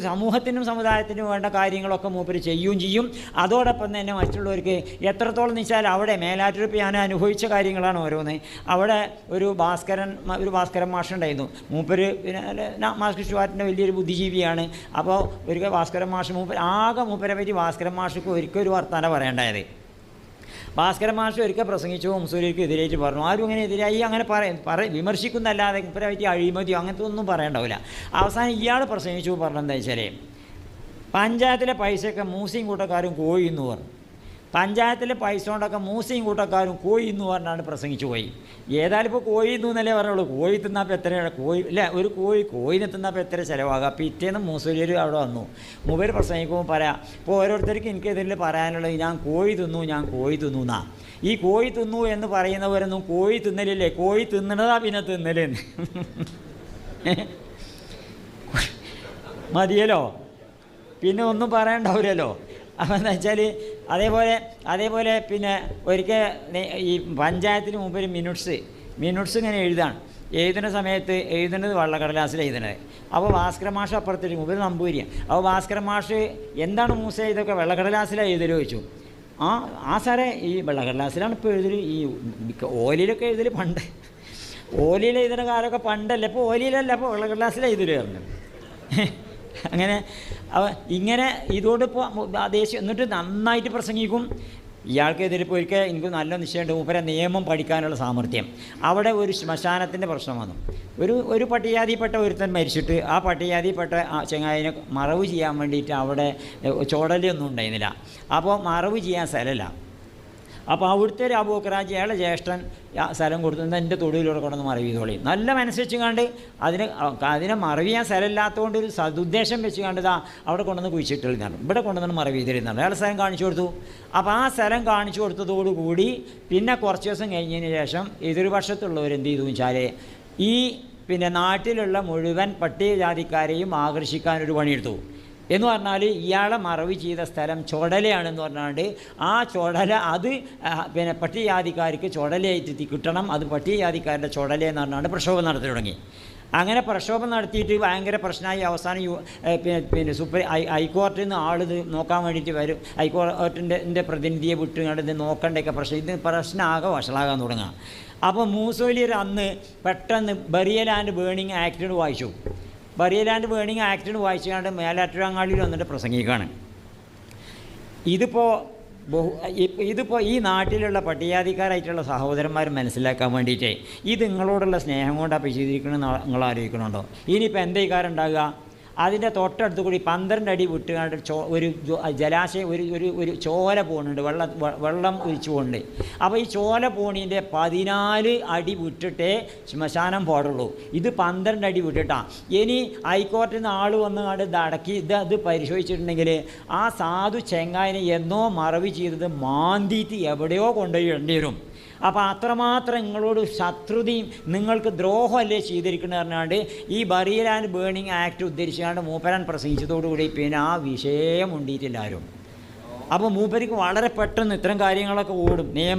സമൂഹത്തിനും സമുദായത്തിനും വേണ്ട കാര്യങ്ങളൊക്കെ മൂപ്പര് ചെയ്യുകയും ചെയ്യും. അതോടൊപ്പം തന്നെ മറ്റുള്ളവർക്ക് എത്രത്തോളം വെച്ചാൽ അവിടെ മേലാറ്റൂർ ഞാൻ അനുഭവിച്ച കാര്യങ്ങളാണ് ഓരോന്ന്. അവിടെ ഒരു ഭാസ്കരൻ മാഷുണ്ടായിരുന്നു. മൂപ്പര് പിന്നെ മാസ്ക് ഷുവാറ്റിൻ്റെ വലിയൊരു ബുദ്ധിജീവിയാണ്. അപ്പോൾ ഒരിക്കൽ ഭാസ്കരൻ മാഷ് മൂപ്പരെ പറ്റി ഭാസ്കരൻ മാഷക്ക് ഒരിക്കൽ വർത്താനം പറയേണ്ടായത്. ഭാസ്കരൻ മാഷ് ഒരിക്കൽ പ്രസംഗിച്ചു, മുസ്ലിംക്ക് എതിരായിട്ട് പറഞ്ഞു. ആരും അങ്ങനെ എതിരായി അങ്ങനെ വിമർശിക്കുന്നല്ലാതെ ഇവരെ പറ്റി അഴിമതിയോ അങ്ങനത്തെ ഒന്നും പറയണ്ടാവില്ല. അവസാനം ഇയാൾ പ്രസംഗിച്ചു പറഞ്ഞെന്താ വെച്ചാൽ, പഞ്ചായത്തിലെ പൈസയൊക്കെ മൂസിയും കൂട്ടക്കാരും കോഴി എന്ന് പറഞ്ഞു. പഞ്ചായത്തിലെ പൈസ കൊണ്ടൊക്കെ മൂസിയും കൂട്ടക്കാരും കോഴി എന്ന് പറഞ്ഞാണ് പ്രസംഗിച്ചു പോയി. ഏതായാലും ഇപ്പോൾ കോഴി എന്നല്ലേ പറയുള്ളൂ. കോഴി തിന്നപ്പോൾ എത്രയാണ് ഒരു കോഴിനെ തിന്നപ്പോൾ എത്ര ചിലവാകുക. പിറ്റേന്ന് മൂസലിയർ അവിടെ വന്നു. മൂപ്പര് പ്രസംഗിക്കുമ്പോൾ പറയാം, ഇപ്പോൾ ഓരോരുത്തർക്കും എനിക്കെതിരിൽ പറയാനുള്ളത് ഞാൻ കോഴി തിന്നു എന്നാ. ഈ കോഴി തിന്നു എന്ന് പറയുന്നവരൊന്നും കോഴി തിന്നലില്ലേ, കോഴി തിന്നണതാ പിന്നെ തിന്നലെന്ന് മതിയല്ലോ, പിന്നെ ഒന്നും പറയണ്ടാവില്ലല്ലോ. അപ്പോൾ എന്താ വെച്ചാൽ അതേപോലെ പിന്നെ ഒരിക്കൽ ഈ പഞ്ചായത്തിന് മുമ്പ് മിനിറ്റ്സ് മിനിറ്റ്സ് ഇങ്ങനെ എഴുതുന്ന സമയത്ത് എഴുതുന്നത് വെള്ളക്കടലാസിൽ എഴുതുന്നത്. അപ്പോൾ ഭാസ്കര മാഷ് അപ്പുറത്തേക്ക് മുമ്പിൽ നമ്പൂരിയാണ്. അപ്പോൾ ഭാസ്കര മാഷ് എന്താണ് മൂസ ഇതൊക്കെ വെള്ളക്കടലാസിലാണ് എഴുതൽ ചോദിച്ചു. സാറേ ഈ വെള്ളക്കടലാസിലാണ് ഇപ്പോൾ എഴുതൽ, ഈ ഓലിയിലൊക്കെ എഴുതൽ പണ്ട്, ഓലിയിൽ എഴുതുന്ന കാലമൊക്കെ പണ്ടല്ലേ, ഇപ്പോൾ ഓലിയിലല്ല, അപ്പോൾ വെള്ളക്കടലാസിൽ എഴുതൽ പറഞ്ഞു. അങ്ങനെ ഇങ്ങനെ ഇതോടിപ്പോൾ ദേശീയ എന്നിട്ട് നന്നായിട്ട് പ്രസംഗിക്കും. ഇയാൾക്കെതിരിപ്പോൾ ഒരിക്കൽ എനിക്ക് നല്ല നിശ്ചയമുണ്ട്, മൂപ്പരെ നിയമം പഠിക്കാനുള്ള സാമർഥ്യം. അവിടെ ഒരു ശ്മശാനത്തിൻ്റെ പ്രശ്നം വന്നു. ഒരു പട്ടികജാതിപ്പെട്ട ഒരുത്തൻ മരിച്ചിട്ട് ആ പട്ടികജാതിപ്പെട്ട ചെങ്ങായിനെ മറവ് ചെയ്യാൻ വേണ്ടിയിട്ട് അവിടെ ചോടലൊന്നും ഉണ്ടായിരുന്നില്ല. അപ്പോൾ മറവ് ചെയ്യാൻ സ്ഥലമില്ല. അപ്പോൾ അവിടുത്തെ ഒരു അബൂക്കറാജി അയാളെ ജ്യേഷ്ഠൻ സ്ഥലം കൊടുത്തു, എൻ്റെ തൊടിയിലൂടെ കൊണ്ടുവന്ന് മറവ് ചെയ്തോളി. നല്ല മനസ്സ് കണ്ട് അതിനെ മറവ് ചെയ്യാൻ സ്ഥലമില്ലാത്തതുകൊണ്ട് ഒരു സതുദ്ദേശം വെച്ച് കണ്ടതാ അവിടെ കൊണ്ടുവന്ന് കുഴിച്ചിട്ടിരുന്നാണ്, ഇവിടെ കൊണ്ടുവന്ന് മറവ് ചെയ്തിരുന്നാണ്. അയാൾ സ്ഥലം കാണിച്ചു കൊടുത്തു. അപ്പോൾ ആ സ്ഥലം കാണിച്ചു കൊടുത്തതോടുകൂടി പിന്നെ കുറച്ച് ദിവസം കഴിഞ്ഞതിന് ശേഷം എതിർപക്ഷത്തുള്ളവർ എന്ത് ചെയ്തു വെച്ചാൽ ഈ നാട്ടിലുള്ള മുഴുവൻ പട്ടികജാതിക്കാരെയും ആകർഷിക്കാനൊരു പണിയെടുത്തു. എന്ന് പറഞ്ഞാൽ ഇയാളെ മറവ് ചെയ്ത സ്ഥലം ചുടലയാണെന്ന് പറഞ്ഞാണ്ട് ആ ചുടല അത് പട്ടികജാതിക്കാർക്ക് ചുടലയായിട്ട് കിട്ടണം, അത് പട്ടികജാതിക്കാരുടെ ചുടലയെന്ന് പറഞ്ഞാണ്ട് പ്രക്ഷോഭം നടത്തി തുടങ്ങി. അങ്ങനെ പ്രക്ഷോഭം നടത്തിയിട്ട് ഭയങ്കര പ്രശ്നമായി. അവസാനം ഹൈക്കോർട്ടിൽ നിന്ന് ആളിത് നോക്കാൻ വേണ്ടിയിട്ട് വരും. ഹൈക്കോർട്ടിൻ്റെ പ്രതിനിധിയെ വിട്ടുകൊണ്ട് ഇത് നോക്കണ്ടൊക്കെ പ്രശ്നമാകെ വഷളാകാൻ തുടങ്ങുക. അപ്പോൾ മൂസോലിയർ അന്ന് പെട്ടെന്ന് ബറിയൽ ആൻഡ് ബേണിംഗ് ആക്ട് വായിച്ചു. ബറിയൽ ആൻഡ് ബേണിംഗ് ആക്ട് വായിച്ചുകൊണ്ട് മേലാറ്റുഴങ്ങാടിയിൽ വന്നിട്ട് പ്രസംഗിക്കുകയാണ്. ഇതിപ്പോൾ ഈ നാട്ടിലുള്ള പട്ടികജാതിക്കാരായിട്ടുള്ള സഹോദരന്മാർ മനസ്സിലാക്കാൻ വേണ്ടിയിട്ട് ഇത് നിങ്ങളോടുള്ള സ്നേഹം കൊണ്ടാണ് ചെയ്തിരിക്കണമെന്ന് നിങ്ങൾ ആലോചിക്കണുണ്ടോ? ഇനിയിപ്പോൾ എന്താ കാര്യം ഉണ്ടാകുക? അതിൻ്റെ തൊട്ടടുത്ത് കൂടി 12 അടി വിട്ടുകൊണ്ട് ഒരു ജലാശയം ഒരു ചോല പോകുന്നുണ്ട്, വെള്ളം ഒഴിച്ചു പോകുന്നുണ്ട്. അപ്പോൾ ഈ ചോല പോണീൻ്റെ 14 അടി വിട്ടിട്ടേ ശ്മശാനം പാടുള്ളൂ. ഇത് 12 അടി വിട്ടിട്ടാണ്. ഇനി ഹൈക്കോർട്ടിൽ നിന്ന് ആൾ വന്ന് കണ്ട് അടക്കി ഇത് പരിശോധിച്ചിട്ടുണ്ടെങ്കിൽ ആ സാധു ചെങ്ങായിനെ എന്നോ മറവ് ചെയ്തത് മാന്തിയിട്ട് എവിടെയോ കൊണ്ടുപോയി ഇടേണ്ടി വരും. അപ്പോൾ അത്രമാത്രം നിങ്ങളോട് ശത്രുതയും നിങ്ങൾക്ക് ദ്രോഹമല്ലേ ചെയ്തിരിക്കുന്നത് പറഞ്ഞാണ്ട് ഈ ബറിയൽ ആൻഡ് ബേണിംഗ് ആക്ട് ഉദ്ധരിച്ചുകൊണ്ട് മൂപ്പരാൻ പ്രസംഗിച്ചതോടുകൂടി പിന്നെ ആ വിഷയം ഉണ്ടിയിട്ടില്ല ആരും. അപ്പോൾ മൂപ്പർക്ക് വളരെ പെട്ടെന്ന് ഇത്തരം കാര്യങ്ങളൊക്കെ ഓടും. നിയമം